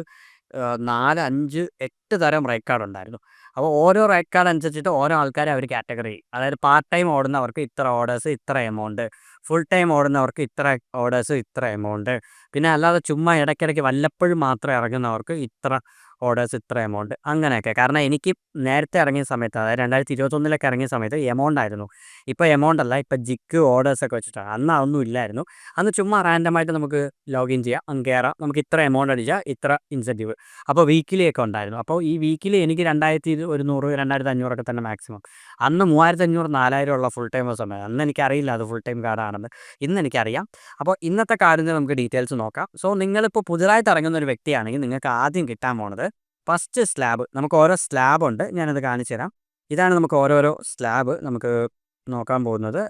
4, 5, 8 തരം റേറ്റ് കാർഡ് ഉണ്ടായിരുന്നു. അപ്പോൾ ഓരോ റേറ്റ് കാർഡ് അനുസരിച്ചിട്ട് ഓരോ ആൾക്കാരെ അവർ കാറ്റഗറി ചെയ്യും. അതായത് പാർട്ട് ടൈം ഓടുന്നവർക്ക് ഇത്ര ഓർഡേഴ്സ്, ഇത്ര എമൗണ്ട്, ഫുൾ ടൈം ഓടുന്നവർക്ക് ഇത്ര ഓർഡേഴ്സ്, ഇത്ര എമൗണ്ട്, പിന്നെ അല്ലാതെ ചുമ്മാ ഇടയ്ക്കിടയ്ക്ക് വല്ലപ്പോഴും മാത്രം ഇറങ്ങുന്നവർക്ക് ഇത്ര ഓർഡേഴ്സ്, ഇത്ര എമൗണ്ട്, അങ്ങനെയൊക്കെ. കാരണം എനിക്ക് നേരത്തെ ഇറങ്ങിയ സമയത്ത്, അതായത് 2021 ഇറങ്ങിയ സമയത്ത് എമൗണ്ട് ആയിരുന്നു. ഇപ്പോൾ എമൗണ്ട് അല്ല, ഇപ്പോൾ ജിക്ക് ഓർഡേഴ്സൊക്കെ വെച്ചിട്ടാണ്. അന്ന് അതൊന്നും ഇല്ലായിരുന്നു. അന്ന് ചുമ്മാ റാൻഡമായിട്ട് നമുക്ക് ലോഗിൻ ചെയ്യാം, അങ്ങ് കയറാം, നമുക്ക് ഇത്ര എമൗണ്ട് അടിച്ചാൽ ഇത്ര ഇൻസെൻറ്റീവ്. അപ്പോൾ വീക്കിലി ഒക്കെ ഉണ്ടായിരുന്നു. അപ്പോൾ ഈ വീക്കിലി എനിക്ക് 2100, 2500 ഒക്കെ തന്നെ മാക്സിമം. അന്ന് 3500, 4000 ഉള്ള ഫുൾ ടൈമേഴ്സ് ഉണ്ടായിരുന്നു. അന്ന് എനിക്കറിയില്ല അത് ഫുൾ ടൈം കാർഡാണെന്ന്. ഇന്ന് എനിക്കറിയാം. അപ്പോൾ ഇന്നത്തെ കാർഡിൻ്റെ നമുക്ക് ഡീറ്റെയിൽസ് നോക്കാം. സോ നിങ്ങളിപ്പോൾ പുതുതായിട്ട് ഇറങ്ങുന്ന ഒരു വ്യക്തിയാണെങ്കിൽ നിങ്ങൾക്ക് ആദ്യം കിട്ടാൻ പോണത് ഫസ്റ്റ് സ്ലാബ്. നമുക്ക് ഓരോ സ്ലാബുണ്ട്, ഞാനത് കാണിച്ചു തരാം. ഇതാണ് നമുക്ക് ഓരോരോ സ്ലാബ് നമുക്ക് നോക്കാൻ പോകുന്നത്.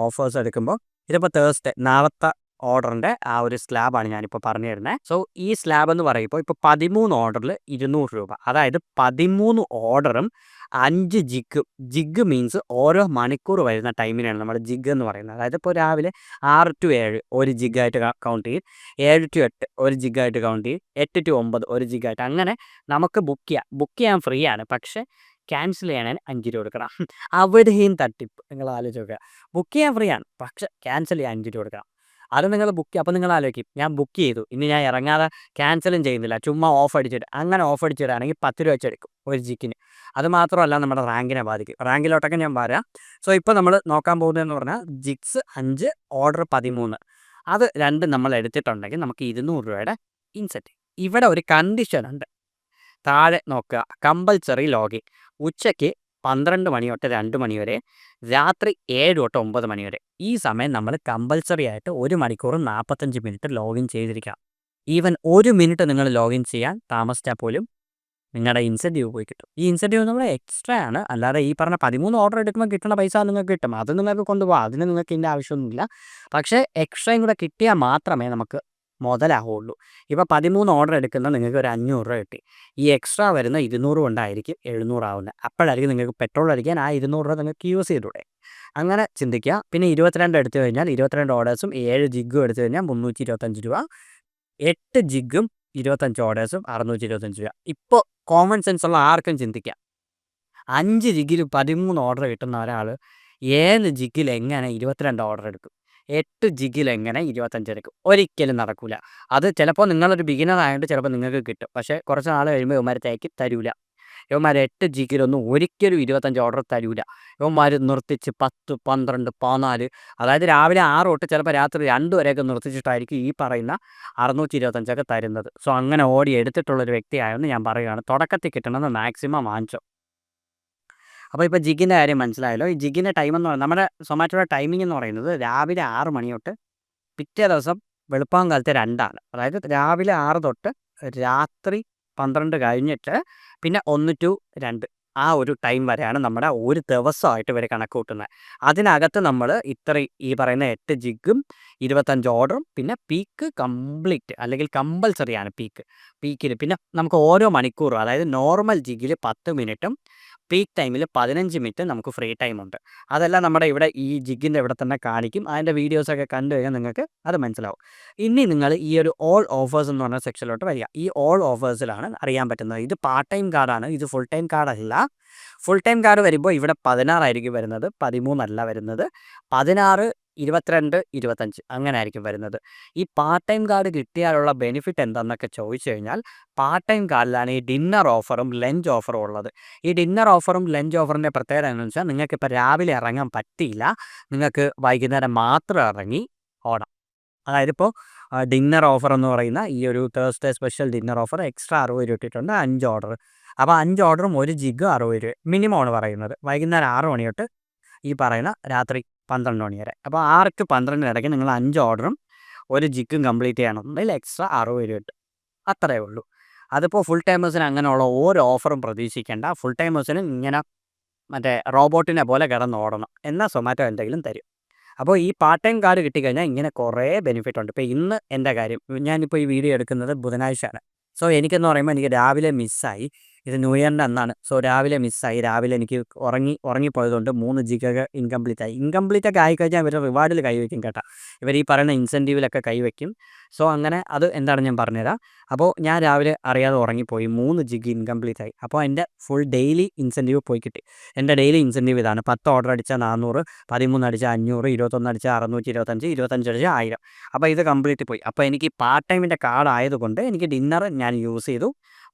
ഓഫേഴ്സ് എടുക്കുമ്പോൾ ഇതിപ്പോൾ തേഴ്സ്ഡേ, നാളത്തെ ഓർഡറിൻ്റെ ആ ഒരു സ്ലാബാണ് ഞാനിപ്പോൾ പറഞ്ഞു തരുന്നത്. സോ ഈ സ്ലാബ് എന്ന് പറയുമ്പോൾ ഇപ്പോൾ 13 ഓർഡറിൽ 200 രൂപ. അതായത് 13 ഓർഡറും 5 ജിഗും. ജിഗ് മീൻസ് ഓരോ മണിക്കൂർ വരുന്ന ടൈമിനാണ് നമ്മൾ ജിഗ് എന്ന് പറയുന്നത്. അതായത് ഇപ്പോൾ രാവിലെ 6 to 7 ഒരു ജിഗായിട്ട് കൗണ്ട് ചെയ്യും, 7 to 8 ഒരു ജിഗായിട്ട് കൗണ്ട് ചെയ്യും, 8 to 9 ഒരു ജിഗായിട്ട്. അങ്ങനെ നമുക്ക് ബുക്ക് ചെയ്യാൻ ഫ്രീ ആണ്. പക്ഷേ ക്യാൻസൽ ചെയ്യാൻ 5 രൂപ കൊടുക്കണം. അവിടെയും തട്ടിപ്പ്. നിങ്ങൾ ആലോചിച്ച് നോക്കുക. ബുക്ക് ചെയ്യാൻ ഫ്രീ ആണ്, പക്ഷേ ക്യാൻസൽ ചെയ്യാൻ 5 രൂപ കൊടുക്കണം. അത് നിങ്ങൾ അപ്പോൾ നിങ്ങൾ ആലോചിക്കും, ഞാൻ ബുക്ക് ചെയ്തു, ഇനി ഞാൻ ഇറങ്ങാതെ ക്യാൻസലും ചെയ്യുന്നില്ല, ചുമ്മാ ഓഫ് അടിച്ചിട്ട്. അങ്ങനെ ഓഫ് അടിച്ചിടുകയാണെങ്കിൽ 10 രൂപ വെച്ചെടുക്കും ഒരു ജിക്കിന്. അത് മാത്രമല്ല നമ്മുടെ റാങ്കിനെ ബാധിക്കും. റാങ്കിലോട്ടൊക്കെ ഞാൻ വരാം. സോ ഇപ്പോൾ നമ്മൾ നോക്കാൻ പോകുന്നതെന്ന് പറഞ്ഞാൽ ജിക്സ് 5, ഓർഡർ 13. അത് രണ്ടും നമ്മൾ എടുത്തിട്ടുണ്ടെങ്കിൽ നമുക്ക് 200 രൂപയുടെ ഇൻസെൻറ്റീവ്. ഇവിടെ ഒരു കണ്ടീഷൻ ഉണ്ട്. താഴെ നോക്കുക, കമ്പൽസറി ലോഗിൻ. ഉച്ചയ്ക്ക് 12 മണി തൊട്ട് 2 മണി വരെ, രാത്രി 7 തൊട്ട് 9 മണി വരെ. ഈ സമയം നമ്മൾ കമ്പൽസറി ആയിട്ട് 1 മണിക്കൂർ 45 മിനിറ്റ് ലോഗിൻ ചെയ്തിരിക്കാം. ഈവൻ 1 മിനിറ്റ് നിങ്ങൾ ലോഗിൻ ചെയ്യാൻ താമസിച്ചാൽ പോലും നിങ്ങളുടെ ഇൻസെൻറ്റീവ് പോയി കിട്ടും. ഈ ഇൻസെൻറ്റീവ് നമ്മൾ എക്സ്ട്രാ ആണ്, അല്ലാതെ ഈ പറഞ്ഞ 13 ഓർഡർ എടുക്കുമ്പോൾ കിട്ടുന്ന പൈസ നിങ്ങൾക്ക് കിട്ടും. അത് നിങ്ങൾക്ക് കൊണ്ടുപോകാം, അതിന് നിങ്ങൾക്ക് ഇതിൻ്റെ ആവശ്യമൊന്നുമില്ല. പക്ഷേ എക്സ്ട്രയും കൂടെ കിട്ടിയാൽ മാത്രമേ നമുക്ക് മുതലാവുള്ളൂ. ഇപ്പോൾ 13 ഓർഡർ എടുക്കുന്ന നിങ്ങൾക്ക് ഒരു 500 രൂപ കിട്ടി. ഈ എക്സ്ട്രാ വരുന്ന 200 കൊണ്ടായിരിക്കും 700 ആവുന്നത്. അപ്പോഴായിരിക്കും നിങ്ങൾക്ക് പെട്രോൾ അടിക്കാൻ ആ 200 രൂപ നിങ്ങൾക്ക് യൂസ് ചെയ്തൂടെ. അങ്ങനെ ചിന്തിക്കുക. പിന്നെ 22 എടുത്തു കഴിഞ്ഞാൽ 22 ഓർഡേഴ്സും 7 ജിഗും എടുത്തു കഴിഞ്ഞാൽ 325 രൂപ. 8 ജിഗും 25 ഓർഡേഴ്സും 625 രൂപ. ഇപ്പോൾ കോമൺ സെൻസ് ഉള്ള ആർക്കും ചിന്തിക്കാം, 5 ജിഗിൽ 13 ഓർഡർ കിട്ടുന്ന ഒരാൾ 7 ജിഗിൽ എങ്ങനെ 22 ഓർഡർ എടുക്കും? 8 ജിഗിൽ എങ്ങനെ 25 എടുക്കും? ഒരിക്കലും നടക്കില്ല. അത് ചിലപ്പോൾ നിങ്ങളൊരു ബിഗിനർ ആയതുകൊണ്ട് ചിലപ്പോൾ നിങ്ങൾക്ക് കിട്ടും. പക്ഷേ കുറച്ച് നാൾ കഴിയുമ്പോൾ ഇവന്മാർ തരില്ല. ഇവന്മാർ 8 ജിഗിലൊന്നും ഒരിക്കലും 25 ഓർഡർ തരില്ല. ഇവന്മാർ നിർത്തിച്ച് 10, 12, 14, അതായത് രാവിലെ 6 തൊട്ട് ചിലപ്പോൾ രാത്രി 2 വരെയൊക്കെ നിർത്തിച്ചിട്ടായിരിക്കും ഈ പറയുന്ന 625 തരുന്നത്. സോ അങ്ങനെ ഓടി എടുത്തിട്ടുള്ളൊരു വ്യക്തിയായെന്ന് ഞാൻ പറയുകയാണ്. തുടക്കത്തിൽ കിട്ടണമെന്ന് മാക്സിമം വാങ്ങിച്ചോ. അപ്പോൾ ഇപ്പോൾ ജിഗിൻ്റെ കാര്യം മനസ്സിലായല്ലോ. ഈ ജിഗിൻ്റെ ടൈം എന്ന് പറയുന്നത്, നമ്മുടെ സൊമാറ്റോയുടെ ടൈമിംഗ് എന്ന് പറയുന്നത് രാവിലെ 6 മണി തൊട്ട് പിറ്റേ ദിവസം വെളുപ്പാങ്കാലത്തെ 2 ആണ്. അതായത് രാവിലെ 6 തൊട്ട് രാത്രി 12 കഴിഞ്ഞിട്ട് പിന്നെ 1 to 2 ആ ഒരു ടൈം വരെയാണ് നമ്മുടെ ഒരു ദിവസമായിട്ട് ഇവർ കണക്ക് കൂട്ടുന്നത്. അതിനകത്ത് നമ്മൾ ഈ പറയുന്ന 8 ജിഗും 25 ഓർഡറും പിന്നെ പീക്ക് കംപ്ലീറ്റ് അല്ലെങ്കിൽ കമ്പൽസറിയാണ് പീക്കിൽ. പിന്നെ നമുക്ക് ഓരോ മണിക്കൂറും, അതായത് നോർമൽ ജിഗിൽ 10 മിനിറ്റും പീക്ക് ടൈമിൽ 15 മിനിറ്റ് നമുക്ക് ഫ്രീ ടൈമുണ്ട്. അതെല്ലാം നമ്മുടെ ഇവിടെ ഈ ജിഗിൻ്റെ ഇവിടെ തന്നെ കാണിക്കും. അതിൻ്റെ വീഡിയോസൊക്കെ കണ്ടു കഴിഞ്ഞാൽ നിങ്ങൾക്ക് അത് മനസ്സിലാവും. ഇനി നിങ്ങൾ ഈ ഒരു ഓൾ ഓഫേഴ്സ് എന്ന് പറഞ്ഞ സെക്ഷനിലോട്ട് വരിക. ഈ ഓൾ ഓഫേഴ്സിലാണ് അറിയാൻ പറ്റുന്നത്. ഇത് പാർട്ട് ടൈം കാർഡാണ്, ഇത് ഫുൾ ടൈം കാർഡല്ല. ഫുൾ ടൈം കാർഡ് വരുമ്പോൾ ഇവിടെ 16 ആയിരിക്കും വരുന്നത്, 13 അല്ല വരുന്നത്. 16, 22, 25 അങ്ങനെ ആയിരിക്കും വരുന്നത്. ഈ പാർട്ട് ടൈം കാർഡ് കിട്ടിയാലുള്ള ബെനിഫിറ്റ് എന്താണെന്നൊക്കെ ചോദിച്ചു കഴിഞ്ഞാൽ, പാർട്ട് ടൈം കാർഡിലാണ് ഈ ഡിന്നർ ഓഫറും ലഞ്ച് ഓഫറും ഉള്ളത്. ഈ ഡിന്നർ ഓഫറും ലഞ്ച് ഓഫറിൻ്റെ പ്രത്യേകത എന്താണെന്ന് വെച്ചാൽ, നിങ്ങൾക്കിപ്പോൾ രാവിലെ ഇറങ്ങാൻ പറ്റിയില്ല, നിങ്ങൾക്ക് വൈകുന്നേരം മാത്രം ഇറങ്ങി ഓടാം. അതായത് ഇപ്പോൾ ഡിന്നർ ഓഫർ എന്ന് പറയുന്ന ഈ ഒരു Thursday special dinner offer extra 60 രൂപ ഇട്ടിട്ടുണ്ട്, 5 ഓർഡർ. അപ്പോൾ 5 ഓർഡറും 1 ജിഗ് 60 രൂപ മിനിമമാണ് പറയുന്നത്. വൈകുന്നേരം 6 മണി തൊട്ട് ഈ പറയുന്ന രാത്രി 12 മണി വരെ. അപ്പോൾ 6 to 12 ഇടയ്ക്ക് നിങ്ങൾ 5 ഓർഡറും 1 ജിഗും കംപ്ലീറ്റ് ചെയ്യണമെന്നുണ്ടെങ്കിൽ എക്സ്ട്രാ 60 രൂപ കിട്ടും. അത്രയേ ഉള്ളൂ. അതിപ്പോൾ ഫുൾ ടൈമേഴ്സിന് അങ്ങനെയുള്ള ഓരോ ഓഫറും പ്രതീക്ഷിക്കേണ്ട. ഫുൾ ടൈമേഴ്സിന് ഇങ്ങനെ മറ്റേ റോബോട്ടിനെ പോലെ കിടന്ന് ഓടണം, എന്നാൽ സൊമാറ്റോ എന്തെങ്കിലും തരും. അപ്പോൾ ഈ പാർട്ട് ടൈം കാർഡ് കിട്ടിക്കഴിഞ്ഞാൽ ഇങ്ങനെ കുറേ ബെനിഫിറ്റ് ഉണ്ട്. ഇപ്പോൾ ഇന്ന് എൻ്റെ കാര്യം ഞാനിപ്പോൾ ഈ വീഡിയോ എടുക്കുന്നത് ബുധനാഴ്ചയാണ്. സോ എനിക്കെന്ന് പറയുമ്പോൾ എനിക്ക് രാവിലെ മിസ്സായി. ഇത് ന്യൂ ഇയറിൻ്റെ അന്നാണ്. സോ രാവിലെ മിസ്സായി. രാവിലെ എനിക്ക് ഉറങ്ങിപ്പോയതുകൊണ്ട് 3 ജിഗ ഇൻകംപ്ലീറ്റ് ആയി. ഇൻകംപ്ലീറ്റ് ഒക്കെ ആയിക്കഴിഞ്ഞാൽ ഇവർ റിവാർഡിൽ കൈവയ്ക്കും കേട്ടോ. ഇവർ ഈ പറയുന്ന ഇൻസെൻറ്റീവിലൊക്കെ കൈവയ്ക്കും. സോ അങ്ങനെ അത് എന്താണ് ഞാൻ പറഞ്ഞുതരാം. അപ്പോൾ ഞാൻ രാവിലെ അറിയാതെ ഉറങ്ങിപ്പോയി. 3 ജിഗ ഇൻകംപ്ലീറ്റ് ആയി. അപ്പോൾ എൻ്റെ ഫുൾ ഡെയിലി ഇൻസെൻറ്റീവ് പോയി കിട്ടി. എൻ്റെ ഡെയിലി ഇൻസെൻറ്റീവ് ഇതാണ്. 10 ഓർഡർ അടിച്ചാൽ 400, 13 അടിച്ചാൽ 500, 21 അടിച്ചാൽ 625, 25 അടിച്ചാൽ 1000. അപ്പോൾ ഇത് കംപ്ലീറ്റ് പോയി. അപ്പോൾ എനിക്ക് പാർട്ട് ടൈമിൻ്റെ കാർഡ് ആയതുകൊണ്ട് എനിക്ക് ഡിന്നർ ഞാൻ യൂസ് ചെയ്തു.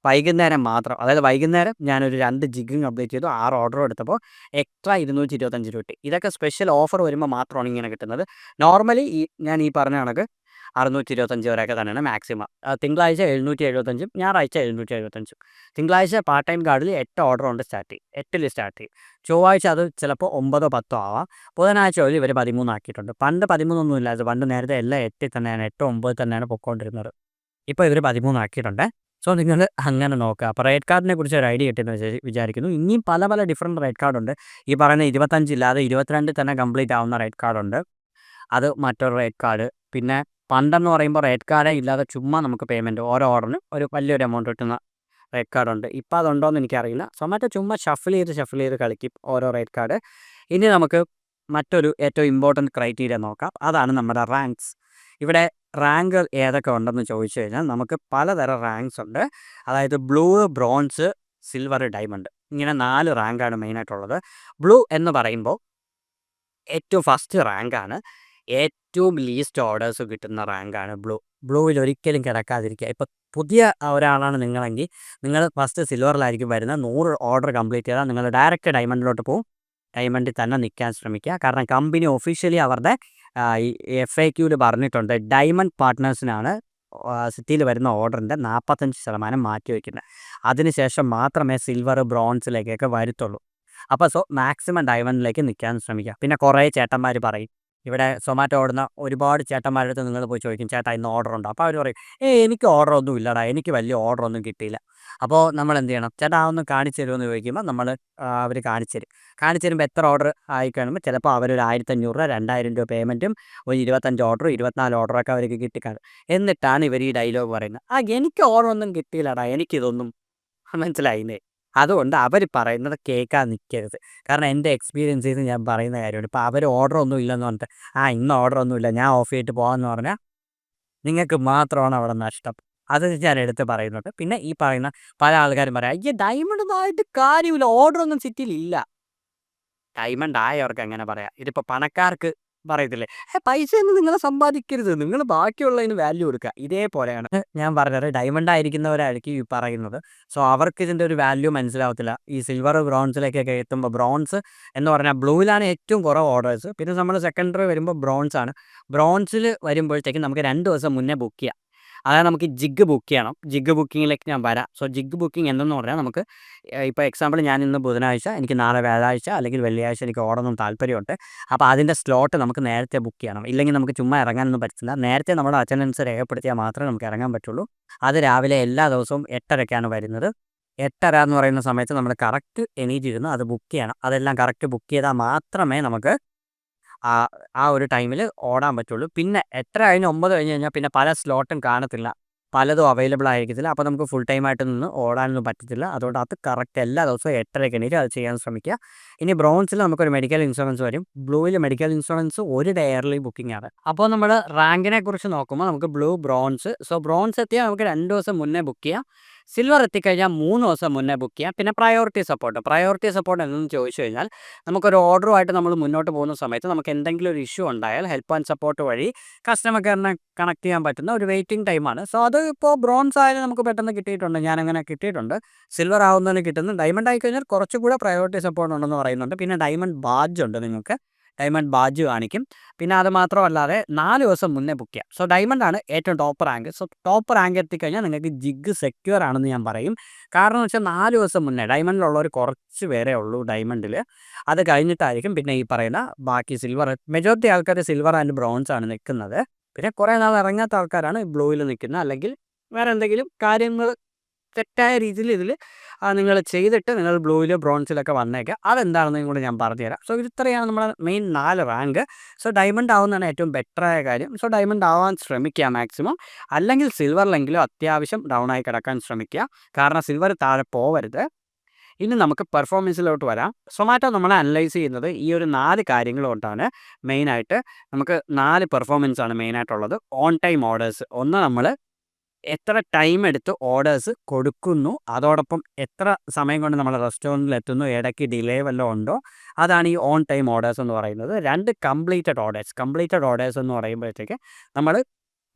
വൈകുന്നേരം മാത്രം, അതായത് വൈകുന്നേരം ഞാനൊരു 2 ജിഗും കംപ്ലീറ്റ് ചെയ്തു. 6 ഓർഡർ എടുത്തപ്പോൾ എക്സ്ട്രാ 225 രൂപ കിട്ടി. ഇതൊക്കെ സ്പെഷ്യൽ ഓഫർ വരുമ്പോൾ മാത്രമാണ് ഇങ്ങനെ കിട്ടുന്നത്. നോർമലി ഞാൻ ഈ പറഞ്ഞ കണക്ക് 625 വരെയൊക്കെ തന്നെയാണ് മാക്സിമം. തിങ്കളാഴ്ച 775, ഞായറാഴ്ച 775. തിങ്കളാഴ്ച പാർട്ട് ടൈം കാർഡിൽ 8 ഓർഡർ കൊണ്ട് സ്റ്റാർട്ട് ചെയ്യും. 8 സ്റ്റാർട്ട് ചെയ്യും. ചൊവ്വാഴ്ച അത് ചിലപ്പോൾ 9 10 ആവാം. ബുധനാഴ്ച വഴി ഇവർ 13 ആക്കിയിട്ടുണ്ട്. പണ്ട് 13 ഒന്നും ഇല്ലാതെ, പണ്ട് നേരത്തെ എല്ലാം 8 തന്നെയാണ്, 8 9 തന്നെയാണ് പൊയ്ക്കൊണ്ടിരുന്നത്. ഇപ്പോൾ ഇവർ 13 ആക്കിയിട്ടുണ്ട്. സോ നിങ്ങൾ അങ്ങനെ നോക്കുക. അപ്പോൾ റേറ്റ് കാർഡിനെ കുറിച്ച് ഒരു ഐഡിയ കിട്ടുമെന്ന് വിചാരിക്കുന്നു. ഇനിയും പല പല ഡിഫറൻറ്റ് റേറ്റ് കാർഡുണ്ട്. ഈ പറയുന്ന 25 ഇല്ലാതെ 22 തന്നെ കംപ്ലീറ്റ് ആവുന്ന റേറ്റ് കാർഡുണ്ട്. അത് മറ്റൊരു റേറ്റ് കാർഡ്. പിന്നെ പണ്ടെന്ന് പറയുമ്പോൾ റേറ്റ് കാർഡേ ഇല്ലാതെ ചുമ്മാ നമുക്ക് പേയ്മെൻറ്റ് ഓരോ ഓർഡറിന് ഒരു വലിയൊരു എമൗണ്ട് കിട്ടുന്ന റേറ്റ് കാർഡുണ്ട്. ഇപ്പോൾ അതുണ്ടോ എന്ന് എനിക്കറിയില്ല. സൊമാറ്റോ ചുമ്മാ ഷഫിൾ ചെയ്ത് കളിക്കും ഓരോ റേറ്റ് കാർഡ്. ഇനി നമുക്ക് മറ്റൊരു ഏറ്റവും ഇമ്പോർട്ടൻറ്റ് ക്രൈറ്റീരിയ നോക്കാം. അതാണ് നമ്മുടെ റാങ്ക്സ്. ഇവിടെ റാങ്കുകൾ ഏതൊക്കെ ഉണ്ടെന്ന് ചോദിച്ചു കഴിഞ്ഞാൽ നമുക്ക് പലതരം റാങ്ക്സ് ഉണ്ട്. അതായത് ബ്ലൂ, ബ്രോൺസ്, സിൽവർ, ഡയമണ്ട്, ഇങ്ങനെ 4 റാങ്കാണ് മെയിനായിട്ടുള്ളത്. ബ്ലൂ എന്ന് പറയുമ്പോൾ ഏറ്റവും ഫസ്റ്റ് റാങ്കാണ്. ഏറ്റവും ലീസ്റ്റ് ഓർഡേഴ്സ് കിട്ടുന്ന റാങ്കാണ് ബ്ലൂ. ബ്ലൂവിൽ ഒരിക്കലും കിടക്കാതിരിക്കുക. ഇപ്പോൾ പുതിയ ഒരാളാണ് നിങ്ങളെങ്കിൽ നിങ്ങൾ ഫസ്റ്റ് സിൽവറിലായിരിക്കും വരുന്നത്. 100 ഓർഡർ കംപ്ലീറ്റ് ചെയ്താൽ നിങ്ങൾ ഡയറക്റ്റ് ഡയമണ്ടിലോട്ട് പോകും. ഡയമണ്ടിൽ തന്നെ നിൽക്കാൻ ശ്രമിക്കുക. കാരണം കമ്പനി ഒഫീഷ്യലി അവരുടെ ഈ FAQയിൽ പറഞ്ഞിട്ടുണ്ട്, ഡയമണ്ട് പാർട്ട്നേഴ്സിനാണ് സിറ്റിയിൽ വരുന്ന ഓർഡറിൻ്റെ 45% മാറ്റി വയ്ക്കുന്നത്. അതിനുശേഷം മാത്രമേ സിൽവർ, ബ്രോൺസിലേക്കൊക്കെ വരുത്തുള്ളൂ. അപ്പോൾ മാക്സിമം ഡയമണ്ടിലേക്ക് നിൽക്കാൻ ശ്രമിക്കുക. പിന്നെ കുറേ ചേട്ടന്മാർ പറയും, ഇവിടെ സൊമാറ്റോ ഓടുന്ന ഒരുപാട് ചേട്ടന്മാരുടെ അടുത്ത് നിങ്ങൾ പോയി ചോദിക്കും, ചേട്ടാ ഇന്ന് ഓർഡർ ഉണ്ടോ? അപ്പോൾ അവർ പറയും, എനിക്ക് ഓർഡർ ഒന്നും ഇല്ലടാ, എനിക്ക് വലിയ ഓർഡർ ഒന്നും കിട്ടിയില്ല. അപ്പോൾ നമ്മൾ എന്ത് ചെയ്യണം? ചേട്ടാ ഒന്ന് കാണിച്ചു തരുമെന്ന് ചോദിക്കുമ്പോൾ അവർ കാണിച്ചു തരുമ്പോൾ എത്ര ഓർഡർ ആയിക്കഴിയുമ്പോൾ ചിലപ്പോൾ അവരൊരു 1500 രൂപ, 2000 രൂപ പേയ്മെൻറ്റും ഒരു 25 ഓർഡർ, 24 ഓർഡറൊക്കെ അവർക്ക് കിട്ടിക്കാണും. എന്നിട്ടാണ് ഇവർ ഈ ഡയലോഗ് പറയുന്നത്, എനിക്ക് ഓർഡർ ഒന്നും കിട്ടിയില്ലടാ, എനിക്കിതൊന്നും മനസ്സിലായില്ലേ? അതുകൊണ്ട് അവർ പറയുന്നത് കേൾക്കാൻ നിൽക്കരുത്. കാരണം എൻ്റെ എക്സ്പീരിയൻസിൽ നിന്ന് ഞാൻ പറയുന്ന കാര്യമാണ്. ഇപ്പോൾ അവർ ഓർഡർ ഒന്നും ഇല്ലെന്ന് പറഞ്ഞിട്ട് ഇന്ന് ഓർഡർ ഒന്നുമില്ല, ഞാൻ ഓഫ് ചെയ്തിട്ട് പോകാമെന്ന് പറഞ്ഞാൽ നിങ്ങൾക്ക് മാത്രമാണ് അവിടെ നഷ്ടം. അത് ഞാൻ എടുത്ത് പറയുന്നുണ്ട്. പിന്നെ ഈ പറയുന്ന പല ആൾക്കാരും പറയാം, ഡയമണ്ട് ആയിട്ട് കാര്യമില്ല, ഓർഡർ ഒന്നും സിറ്റിയിലില്ല. ഡയമണ്ട് ആയവർക്ക് എങ്ങനെ പറയാം? ഇതിപ്പോൾ പണക്കാർക്ക് പറയത്തില്ലേ, പൈസയൊന്നും നിങ്ങൾ സമ്പാദിക്കരുത്, നിങ്ങൾ ബാക്കിയുള്ളതിന് വാല്യൂ കൊടുക്കുക. ഇതേപോലെയാണ് ഞാൻ പറഞ്ഞത്. ഡയമണ്ട് ആയിരിക്കുന്നവരായിരിക്കും ഈ പറയുന്നത്. സോ അവർക്ക് ഇതിൻ്റെ ഒരു വാല്യൂ മനസ്സിലാവത്തില്ല. ഈ സിൽവർ, ബ്രോൺസിലേക്കൊക്കെ എത്തുമ്പോൾ, ബ്രോൺസ് എന്ന് പറഞ്ഞാൽ ബ്ലൂവിലാണ് ഏറ്റവും കുറവ് ഓർഡേഴ്സ്. പിന്നെ നമ്മൾ സെക്കൻഡറി വരുമ്പോൾ ബ്രോൺസ് ആണ്. ബ്രോൺസിൽ വരുമ്പോഴത്തേക്കും നമുക്ക് 2 ദിവസം മുന്നേ ബുക്ക് ചെയ്യാം. അതായത് നമുക്ക് ജിഗ് ബുക്ക് ചെയ്യണം. ജിഗ് ബുക്കിങ്ങിലേക്ക് ഞാൻ വരാം. സോ ജിഗ് ബുക്കിംഗ് എന്തെന്ന് പറഞ്ഞാൽ നമുക്ക് ഇപ്പോൾ എക്സാമ്പിൾ ഞാൻ ഇന്ന് ബുധനാഴ്ച, എനിക്ക് നാളെ വ്യാഴാഴ്ച അല്ലെങ്കിൽ വെള്ളിയാഴ്ച എനിക്ക് ഓടണം താല്പര്യമുണ്ട്. അപ്പോൾ അതിൻ്റെ സ്ലോട്ട് നമുക്ക് നേരത്തെ ബുക്ക് ചെയ്യണം. ഇല്ലെങ്കിൽ നമുക്ക് ചുമ്മാ ഇറങ്ങാനൊന്നും പറ്റില്ല. നേരത്തെ നമ്മുടെ അറ്റൻഡൻസ് രേഖപ്പെടുത്തിയാൽ മാത്രമേ നമുക്ക് ഇറങ്ങാൻ പറ്റുള്ളൂ. അത് രാവിലെ എല്ലാ ദിവസവും 8:30ക്കാണ് വരുന്നത്. 8:30 എന്ന് പറയുന്ന സമയത്ത് നമ്മൾ കറക്റ്റ് എണീറ്റിരുന്ന് അത് ബുക്ക് ചെയ്യണം. അതെല്ലാം കറക്റ്റ് ബുക്ക് ചെയ്താൽ മാത്രമേ നമുക്ക് ആ ഒരു ടൈമിൽ ഓടാൻ പറ്റുള്ളൂ. പിന്നെ 8:30 9 കഴിഞ്ഞ് കഴിഞ്ഞാൽ പിന്നെ പല സ്ലോട്ടും കാണത്തില്ല, പലതും അവൈലബിൾ ആയിരിക്കത്തില്ല. അപ്പോൾ നമുക്ക് ഫുൾ ടൈമായിട്ട് നിന്ന് ഓടാനൊന്നും പറ്റത്തില്ല. അതുകൊണ്ട് അത് കറക്റ്റ് എല്ലാ ദിവസവും 8:30ക്ക് എണീറ്റ് അത് ചെയ്യാൻ ശ്രമിക്കുക. ഇനി ബ്രോൺസിൽ നമുക്കൊരു മെഡിക്കൽ ഇൻഷുറൻസ് വരും. ബ്ലൂവിൽ മെഡിക്കൽ ഇൻഷുറൻസ് ഒരു ഡേ ഇയർലി ബുക്കിംഗ് ആണ്. അപ്പോൾ നമ്മൾ റാങ്കിനെ കുറിച്ച് നോക്കുമ്പോൾ നമുക്ക് ബ്ലൂ, ബ്രോൺസ്. സോ ബ്രോൺസ് എത്തിയാൽ നമുക്ക് 2 ദിവസം മുന്നേ ബുക്ക് ചെയ്യാം. സിൽവർ എത്തിക്കഴിഞ്ഞാൽ 3 ദിവസം മുന്നേ ബുക്ക് ചെയ്യാം. പിന്നെ പ്രയോറിറ്റി സപ്പോർട്ട് എന്തെന്ന് ചോദിച്ചു കഴിഞ്ഞാൽ, നമുക്കൊരു ഓർഡറുമായിട്ട് നമ്മൾ മുന്നോട്ട് പോകുന്ന സമയത്ത് നമുക്ക് എന്തെങ്കിലും ഒരു ഇഷ്യൂ ഉണ്ടായാൽ ഹെൽപ്പ് ആൻഡ് സപ്പോർട്ട് വഴി കസ്റ്റമർ കെയറിനെ കണക്ട് ചെയ്യാൻ പറ്റുന്ന ഒരു വെയിറ്റിംഗ് ടൈമാണ്. സോ അത് ഇപ്പോൾ ബ്രോൺസ് ആയാലും നമുക്ക് പെട്ടെന്ന് കിട്ടിയിട്ടുണ്ട്. ഞാനങ്ങനെ കിട്ടിയിട്ടുണ്ട്. സിൽവർ ആവുന്നതിന് കിട്ടുന്നു. ഡയമണ്ട് ആയിക്കഴിഞ്ഞാൽ കുറച്ചുകൂടെ പ്രയോറിറ്റി സപ്പോർട്ട് ഉണ്ടെന്ന് പറയുന്നുണ്ട്. പിന്നെ ഡയമണ്ട് ബാഡ്ജ് ഉണ്ട്. നിങ്ങൾക്ക് ഡയമണ്ട് ബാഡ്ജ് കാണിക്കും. പിന്നെ അത് മാത്രമല്ലാതെ 4 ദിവസം മുന്നേ ബുക്ക് ചെയ്യാം. സോ ഡയമണ്ട് ആണ് ഏറ്റവും top rank. So top rank എത്തിക്കഴിഞ്ഞാൽ നിങ്ങൾക്ക് ജിഗ് സെക്യൂർ ആണെന്ന് ഞാൻ പറയും. കാരണം എന്ന് വെച്ചാൽ 4 ദിവസം മുന്നേ ഡയമണ്ടിലുള്ളവർ കുറച്ച് പേരേ ഉള്ളൂ ഡയമണ്ടിൽ. അത് കഴിഞ്ഞിട്ടായിരിക്കും പിന്നെ ഈ പറയുന്ന ബാക്കി സിൽവർ. മെജോറിറ്റി ആൾക്കാർ സിൽവർ ആൻഡ് ബ്രോൺസ് ആണ് നിൽക്കുന്നത്. പിന്നെ കുറേ നാൾ ഇറങ്ങാത്ത ആൾക്കാരാണ് ബ്ലൂവിൽ നിൽക്കുന്നത്, അല്ലെങ്കിൽ വേറെ എന്തെങ്കിലും കാര്യങ്ങൾ തെറ്റായ രീതിയിൽ ഇതിൽ നിങ്ങൾ ചെയ്തിട്ട് നിങ്ങൾ ബ്ലൂവിലോ ബ്രോൺസിലൊക്കെ വന്നേക്കുക. അതെന്താണെന്നും കൂടി ഞാൻ പറഞ്ഞുതരാം. സോ ഇത്രയാണ് നമ്മുടെ മെയിൻ 4 റാങ്ക്. സോ ഡയമണ്ട് ആവുന്നതാണ് ഏറ്റവും ബെറ്ററായ കാര്യം. സോ ഡയമണ്ട് ആവാൻ ശ്രമിക്കുക മാക്സിമം. അല്ലെങ്കിൽ സിൽവറിലെങ്കിലും അത്യാവശ്യം ഡൗൺ ആയി കിടക്കാൻ ശ്രമിക്കുക. കാരണം സിൽവർ താഴെ പോവരുത്. ഇനി നമുക്ക് പെർഫോമൻസിലോട്ട് വരാം. സൊമാറ്റോ നമ്മളെ അനലൈസ് ചെയ്യുന്നത് ഈ ഒരു 4 കാര്യങ്ങൾ കൊണ്ടാണ്. മെയിനായിട്ട് നമുക്ക് 4 പെർഫോമൻസാണ് മെയിനായിട്ടുള്ളത്. On time orders. ഒന്ന് നമ്മൾ എത്ര ടൈം എടുത്ത് ഓർഡേഴ്സ് കൊടുക്കുന്നു, അതോടൊപ്പം എത്ര സമയം കൊണ്ട് നമ്മൾ റെസ്റ്റോറൻറ്റിൽ എത്തുന്നു, ഇടയ്ക്ക് ഡിലേ വല്ലതും ഉണ്ടോ, അതാണ് ഈ ഓൺ ടൈം ഓർഡേഴ്സ് എന്ന് പറയുന്നത്. 2 കംപ്ലീറ്റഡ് ഓർഡേഴ്സ്. കംപ്ലീറ്റഡ് ഓർഡേഴ്സ് എന്ന് പറയുമ്പോഴത്തേക്ക് നമ്മൾ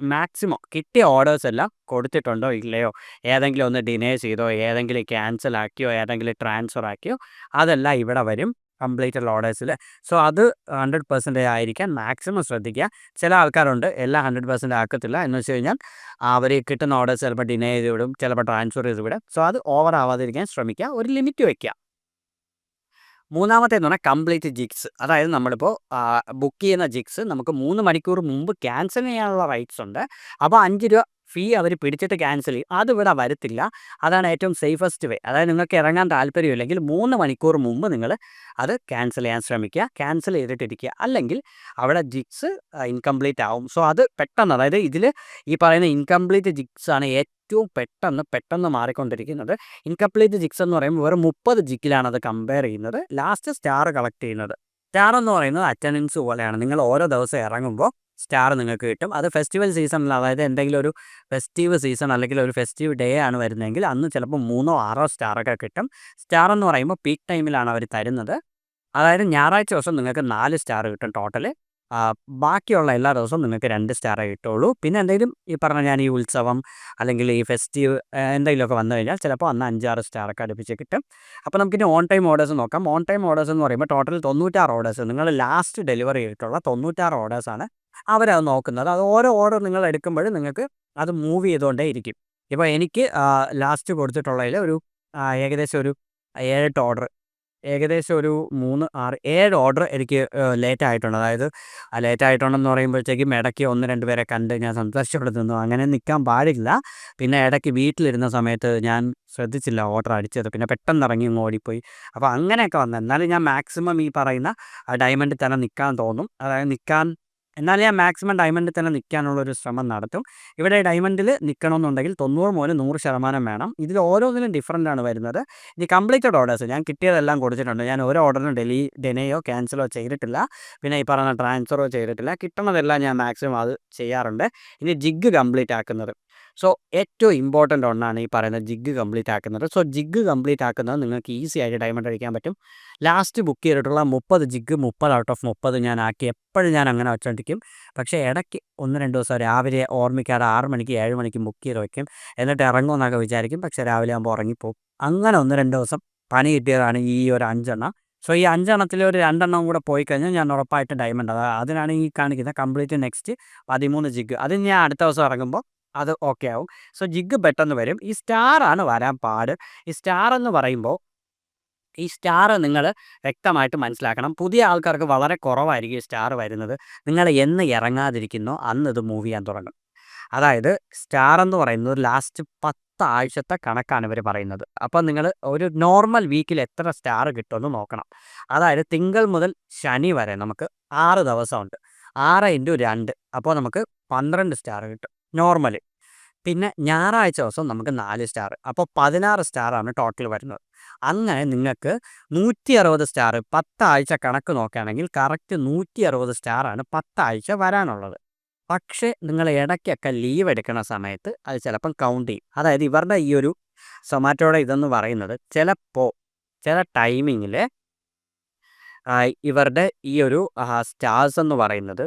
മാക്സിമം കിട്ടിയ ഓർഡേഴ്സ് എല്ലാം കൊടുത്തിട്ടുണ്ടോ ഇല്ലയോ, ഏതെങ്കിലും ഒന്ന് ഡിനേ ചെയ്തോ, ഏതെങ്കിലും ക്യാൻസൽ ആക്കിയോ, ഏതെങ്കിലും ട്രാൻസ്ഫർ ആക്കിയോ, അതെല്ലാം ഇവിടെ വരും കംപ്ലീറ്റഡ് ഓർഡേഴ്സിൽ. സോ അത് 100% ആയിരിക്കാൻ മാക്സിമം ശ്രദ്ധിക്കുക. ചില ആൾക്കാരുണ്ട് എല്ലാം 100% ആക്കത്തില്ല. എന്ന് വെച്ച് കഴിഞ്ഞാൽ അവർ കിട്ടുന്ന ഓർഡേഴ്സ് ചിലപ്പോൾ ഡിനേ ചെയ്ത് വിടും, ചിലപ്പോൾ ട്രാൻസ്ഫർ ചെയ്ത് വിടും. സോ അത് ഓവർ ആവാതിരിക്കാൻ ശ്രമിക്കുക. ഒരു ലിമിറ്റ് വയ്ക്കുക. മൂന്നാമത്തേന്ന് പറഞ്ഞാൽ കംപ്ലീറ്റ് ജിഗ്സ്. അതായത് നമ്മളിപ്പോൾ ബുക്ക് ചെയ്യുന്ന ജിഗ്സ് നമുക്ക് 3 മണിക്കൂർ മുമ്പ് ക്യാൻസൽ ചെയ്യാനുള്ള റൈറ്റ്സ് ഉണ്ട്. അപ്പോൾ ₹5 ഫീ അവർ പിടിച്ചിട്ട് ക്യാൻസൽ ചെയ്യും. അതിവിടെ വരത്തില്ല. അതാണ് ഏറ്റവും സേഫസ്റ്റ് വേ. അതായത് നിങ്ങൾക്ക് ഇറങ്ങാൻ താല്പര്യമില്ലെങ്കിൽ 3 മണിക്കൂർ മുമ്പ് നിങ്ങൾ അത് ക്യാൻസൽ ചെയ്യാൻ ശ്രമിക്കുക. ക്യാൻസൽ ചെയ്തിട്ടിരിക്കുക. അല്ലെങ്കിൽ അവിടെ ജിഗ്സ് ഇൻകംപ്ലീറ്റ് ആവും. സോ അത് പെട്ടെന്ന്, അതായത് ഇതിൽ ഈ പറയുന്ന ഇൻകംപ്ലീറ്റ് ജിഗ്സ് ആണ് ഏറ്റവും പെട്ടെന്ന് മാറിക്കൊണ്ടിരിക്കുന്നത്. ഇൻകംപ്ലീറ്റ് ജിഗ്സ് എന്ന് പറയുമ്പോൾ വെറും 30 ജിഗിലാണ് അത് കമ്പയർ ചെയ്യുന്നത്. ലാസ്റ്റ് സ്റ്റാർ കളക്ട് ചെയ്യുന്നത്. സ്റ്റാർ എന്ന് പറയുന്നത് അറ്റൻഡൻസ് പോലെയാണ്. നിങ്ങൾ ഓരോ ദിവസം ഇറങ്ങുമ്പോൾ സ്റ്റാർ നിങ്ങൾക്ക് കിട്ടും. അത് ഫെസ്റ്റിവൽ സീസണിൽ, അതായത് എന്തെങ്കിലും ഒരു ഫെസ്റ്റീവ് സീസൺ അല്ലെങ്കിൽ ഒരു ഫെസ്റ്റീവ് ഡേ ആണ് വരുന്നതെങ്കിൽ അന്ന് ചിലപ്പോൾ 3 or 6 സ്റ്റാറൊക്കെ കിട്ടും. സ്റ്റാർ എന്ന് പറയുമ്പോൾ പീക്ക് ടൈമിലാണ് അവർ തരുന്നത്. അതായത് ഞായറാഴ്ച ദിവസം നിങ്ങൾക്ക് 4 സ്റ്റാർ കിട്ടും ടോട്ടൽ. ബാക്കിയുള്ള എല്ലാ ദിവസവും നിങ്ങൾക്ക് 2 സ്റ്റാറേ കിട്ടുള്ളൂ. പിന്നെ എന്തെങ്കിലും ഈ പറഞ്ഞ ഞാൻ ഈ ഉത്സവം അല്ലെങ്കിൽ ഈ ഫെസ്റ്റീവ് എന്തെങ്കിലുമൊക്കെ വന്നു കഴിഞ്ഞാൽ ചിലപ്പോൾ അന്ന് 5-6 സ്റ്റാറൊക്കെ അടുപ്പിച്ച് കിട്ടും. അപ്പോൾ നമുക്കിനി ഓൺ ടൈം ഓർഡേഴ്സ് നോക്കാം. ഓൺ ടൈം ഓർഡേഴ്സ് എന്ന് പറയുമ്പോൾ ടോട്ടൽ 96 ഓർഡേഴ്സ്, നിങ്ങൾ ലാസ്റ്റ് ഡെലിവറി ചെയ്തിട്ടുള്ള 96 ഓർഡേഴ്സാണ് അവരത് നോക്കുന്നത്. അത് ഓരോ ഓർഡർ നിങ്ങൾ എടുക്കുമ്പോഴും നിങ്ങൾക്ക് അത് മൂവ് ചെയ്തുകൊണ്ടേ ഇരിക്കും. ഇപ്പോൾ എനിക്ക് ലാസ്റ്റ് കൊടുത്തിട്ടുള്ളതിൽ ഒരു ഏകദേശം ഒരു 7-8 ഓർഡർ, ഏകദേശം ഒരു 3, 6, 7 ഓർഡർ എനിക്ക് ലേറ്റ് ആയിട്ടുണ്ട്. അതായത് ലേറ്റ് ആയിട്ടുണ്ടെന്ന് പറയുമ്പോഴത്തേക്കും ഇടയ്ക്ക് 1-2 പേരെ കണ്ട് ഞാൻ സന്തോഷപ്പെടുത്തുന്നു, അങ്ങനെ നിൽക്കാൻ പാടില്ല. പിന്നെ ഇടയ്ക്ക് വീട്ടിലിരുന്ന സമയത്ത് ഞാൻ ശ്രദ്ധിച്ചില്ല ഓർഡർ അടിച്ചത്, പിന്നെ പെട്ടെന്ന് ഇറങ്ങി അങ്ങ് ഓടിപ്പോയി. അപ്പോൾ അങ്ങനെയൊക്കെ വന്നു. എന്നാലും ഞാൻ മാക്സിമം ഈ പറയുന്ന ഡയമണ്ടിൽ തന്നെ നിൽക്കാൻ തോന്നും. അതായത് എന്നാലും ഞാൻ മാക്സിമം ഡയമണ്ടിൽ തന്നെ നിൽക്കാനുള്ളൊരു ശ്രമം നടത്തും. ഇവിടെ ഡയമണ്ടിൽ നിൽക്കണമെന്നുണ്ടെങ്കിൽ 90 മുതൽ 100% വേണം. ഇതിൽ ഓരോന്നിലും ഡിഫറൻ്റ് ആണ് വരുന്നത്. ഇനി കംപ്ലീറ്റഡ് ഓർഡേഴ്സ് ഞാൻ കിട്ടിയതെല്ലാം കൊടുത്തിട്ടുണ്ട്. ഞാൻ ഓരോ ഓർഡറിനും ഡിലേയോ ക്യാൻസലോ ചെയ്തിട്ടില്ല. പിന്നെ ഈ പറഞ്ഞ ട്രാൻസ്ഫറോ ചെയ്തിട്ടില്ല. കിട്ടുന്നതെല്ലാം ഞാൻ മാക്സിമം അത് ചെയ്യാറുണ്ട്. ഇനി ജിഗ് കംപ്ലീറ്റ് ആക്കുന്നത്. സോ ഏറ്റവും ഇമ്പോർട്ടൻ്റ് ഒന്നാണ് ഈ പറയുന്ന ജിഗ് കംപ്ലീറ്റ് ആക്കുന്നത്. സോ ജിഗ് കംപ്ലീറ്റ് ആക്കുന്നത് നിങ്ങൾക്ക് ഈസി ആയിട്ട് ഡയമണ്ട് അടിക്കാൻ പറ്റും. ലാസ്റ്റ് ബുക്ക് ചെയ്തിട്ടുള്ള 30 ജിഗ് 30 ഔട്ട് ഓഫ് 30 ഞാൻ ആക്കി. എപ്പോഴും ഞാൻ അങ്ങനെ വെച്ചോണ്ടിരിക്കും. പക്ഷേ ഇടയ്ക്ക് 1-2 ദിവസം രാവിലെ ഓർമ്മിക്കാതെ 6 മണിക്ക് 7 മണിക്ക് ബുക്ക് ചെയ്ത് വയ്ക്കും. എന്നിട്ട് ഇറങ്ങുമെന്നൊക്കെ വിചാരിക്കും. പക്ഷേ രാവിലെ ആകുമ്പോൾ ഉറങ്ങിപ്പോവും. അങ്ങനെ 1-2 ദിവസം പണി കിട്ടിയതാണ് ഈ ഒരു 5 എണ്ണം. സോ ഈ 5 എണ്ണത്തിൽ ഒരു 2 എണ്ണം കൂടെ പോയി കഴിഞ്ഞാൽ ഞാൻ ഉറപ്പായിട്ട് ഡയമണ്ട്, അതിനാണ് ഈ കാണിക്കുന്നത് കംപ്ലീറ്റ് നെക്സ്റ്റ് 13 ജിഗ്. അത് ഞാൻ അടുത്ത ദിവസം ഇറങ്ങുമ്പോൾ അത് ഓക്കെ ആവും. സോ ജിഗ് പെട്ടെന്ന് വരും. ഈ സ്റ്റാറാണ് വരാൻ പാട്. ഈ സ്റ്റാർ എന്ന് പറയുമ്പോൾ ഈ സ്റ്റാർ നിങ്ങൾ വ്യക്തമായിട്ട് മനസ്സിലാക്കണം. പുതിയ ആൾക്കാർക്ക് വളരെ കുറവായിരിക്കും ഈ സ്റ്റാർ വരുന്നത്. നിങ്ങൾ എന്ന് ഇറങ്ങാതിരിക്കുന്നോ അന്ന് ഇത് മൂവ് ചെയ്യാൻ തുടങ്ങും. അതായത് സ്റ്റാർ എന്ന് പറയുന്നത് ലാസ്റ്റ് 10 ആഴ്ചത്തെ കണക്കാണ് ഇവർ പറയുന്നത്. അപ്പോൾ നിങ്ങൾ ഒരു നോർമൽ വീക്കിൽ എത്ര സ്റ്റാർ കിട്ടുമെന്ന് നോക്കണം. അതായത് തിങ്കൾ മുതൽ ശനി വരെ നമുക്ക് 6 ദിവസമുണ്ട്. 6 × 2 അപ്പോൾ നമുക്ക് 12 സ്റ്റാർ കിട്ടും നോർമൽ. പിന്നെ ഞായറാഴ്ച ദിവസം നമുക്ക് 4 സ്റ്റാർ, അപ്പോൾ 16 സ്റ്റാറാണ് ടോട്ടൽ വരുന്നത്. അങ്ങനെ നിങ്ങൾക്ക് 160 സ്റ്റാർ 10 ആഴ്ച കണക്ക് നോക്കുകയാണെങ്കിൽ കറക്റ്റ് 160 സ്റ്റാറാണ് 10 ആഴ്ച വരാനുള്ളത്. പക്ഷേ നിങ്ങൾ ഇടയ്ക്കൊക്കെ ലീവ് എടുക്കുന്ന സമയത്ത് അത് ചിലപ്പം കൗണ്ട് ചെയ്യും. അതായത് ഇവരുടെ ഈ ഒരു സൊമാറ്റോയുടെ ഇതെന്ന് പറയുന്നത് ചിലപ്പോൾ ചില ടൈമിങ്ങിൽ ഇവരുടെ ഈ ഒരു സ്റ്റാർസ് എന്ന് പറയുന്നത്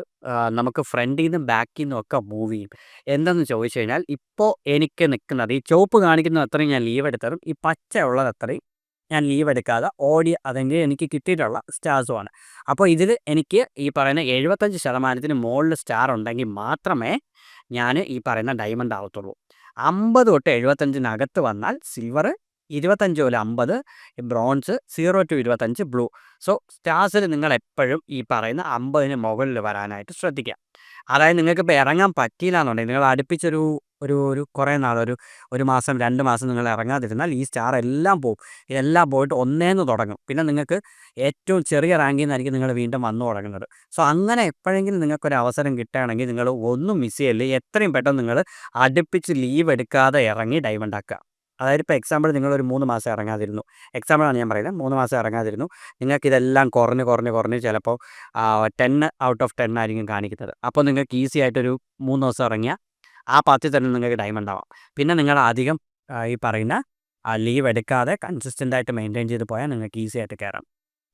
നമുക്ക് ഫ്രണ്ടിൽ നിന്നും ബാക്കിൽ നിന്നും ഒക്കെ മൂവ് ചെയ്യും. എന്തെന്ന് ചോദിച്ചു കഴിഞ്ഞാൽ ഇപ്പോൾ എനിക്ക് നിൽക്കുന്നത് ഈ ചുവപ്പ് കാണിക്കുന്നത് അത്രയും ഞാൻ ലീവ് എടുത്തതും ഈ പച്ച ഉള്ളത് അത്രയും ഞാൻ ലീവ് എടുക്കാതെ ഓടി അതെങ്കിൽ എനിക്ക് കിട്ടിയിട്ടുള്ള സ്റ്റാർസുമാണ്. അപ്പോൾ ഇതിൽ എനിക്ക് ഈ പറയുന്ന 75% മുകളിൽ സ്റ്റാർ ഉണ്ടെങ്കിൽ മാത്രമേ ഞാൻ ഈ പറയുന്ന ഡയമണ്ട് ആവത്തുള്ളൂ. 50 തൊട്ട് 75-നകത്ത് വന്നാൽ സിൽവർ, 25 മുതൽ 50 ബ്രോൺസ്, 0 to 25 ബ്ലൂ. സോ സ്റ്റാർസിൽ നിങ്ങൾ എപ്പോഴും ഈ പറയുന്ന 50-ന് മുകളിൽ വരാനായിട്ട് ശ്രദ്ധിക്കുക. അതായത് നിങ്ങൾക്ക് ഇപ്പോൾ ഇറങ്ങാൻ പറ്റിയില്ല എന്നുണ്ടെങ്കിൽ നിങ്ങൾ അടുപ്പിച്ചൊരു ഒരു കുറേ നാൾ ഒരു മാസം 2 മാസം നിങ്ങൾ ഇറങ്ങാതിരുന്നാൽ ഈ സ്റ്റാർ എല്ലാം പോവും. ഇതെല്ലാം പോയിട്ട് ഒന്നേന്ന് തുടങ്ങും. പിന്നെ നിങ്ങൾക്ക് ഏറ്റവും ചെറിയ റാങ്കിൽ നിന്നായിരിക്കും നിങ്ങൾ വീണ്ടും വന്നു തുടങ്ങുന്നത്. സോ അങ്ങനെ എപ്പോഴെങ്കിലും നിങ്ങൾക്കൊരു അവസരം കിട്ടുകയാണെങ്കിൽ നിങ്ങൾ ഒന്നും മിസ് ചെയ്യല്ലേ. എത്രയും പെട്ടെന്ന് നിങ്ങൾ അടുപ്പിച്ച് ലീവ് എടുക്കാതെ ഇറങ്ങി ഡയമണ്ട് ആക്കുക. അതായത് ഇപ്പോൾ എക്സാമ്പിൾ നിങ്ങളൊരു 3 മാസം ഇറങ്ങാതിരുന്നു. എക്സാമ്പിളാണ് ഞാൻ പറയുന്നത്. 3 മാസം ഇറങ്ങാതിരുന്നു. നിങ്ങൾക്കിതെല്ലാം കുറഞ്ഞ് ചിലപ്പോൾ 10 ഔട്ട് ഓഫ് 10 ആയിരിക്കും കാണിക്കുന്നത്. അപ്പോൾ നിങ്ങൾക്ക് ഈസി ആയിട്ടൊരു 3 ദിവസം ഇറങ്ങിയാൽ ആ പത്തിൽ തന്നെ നിങ്ങൾക്ക് ഡയമണ്ട് ആവാം. പിന്നെ നിങ്ങൾ അധികം ഈ പറയുന്ന ലീവ് എടുക്കാതെ കൺസിസ്റ്റൻ്റ് ആയിട്ട് മെയിൻറ്റെയിൻ ചെയ്ത് പോയാൽ നിങ്ങൾക്ക് ഈസി ആയിട്ട് കയറാം.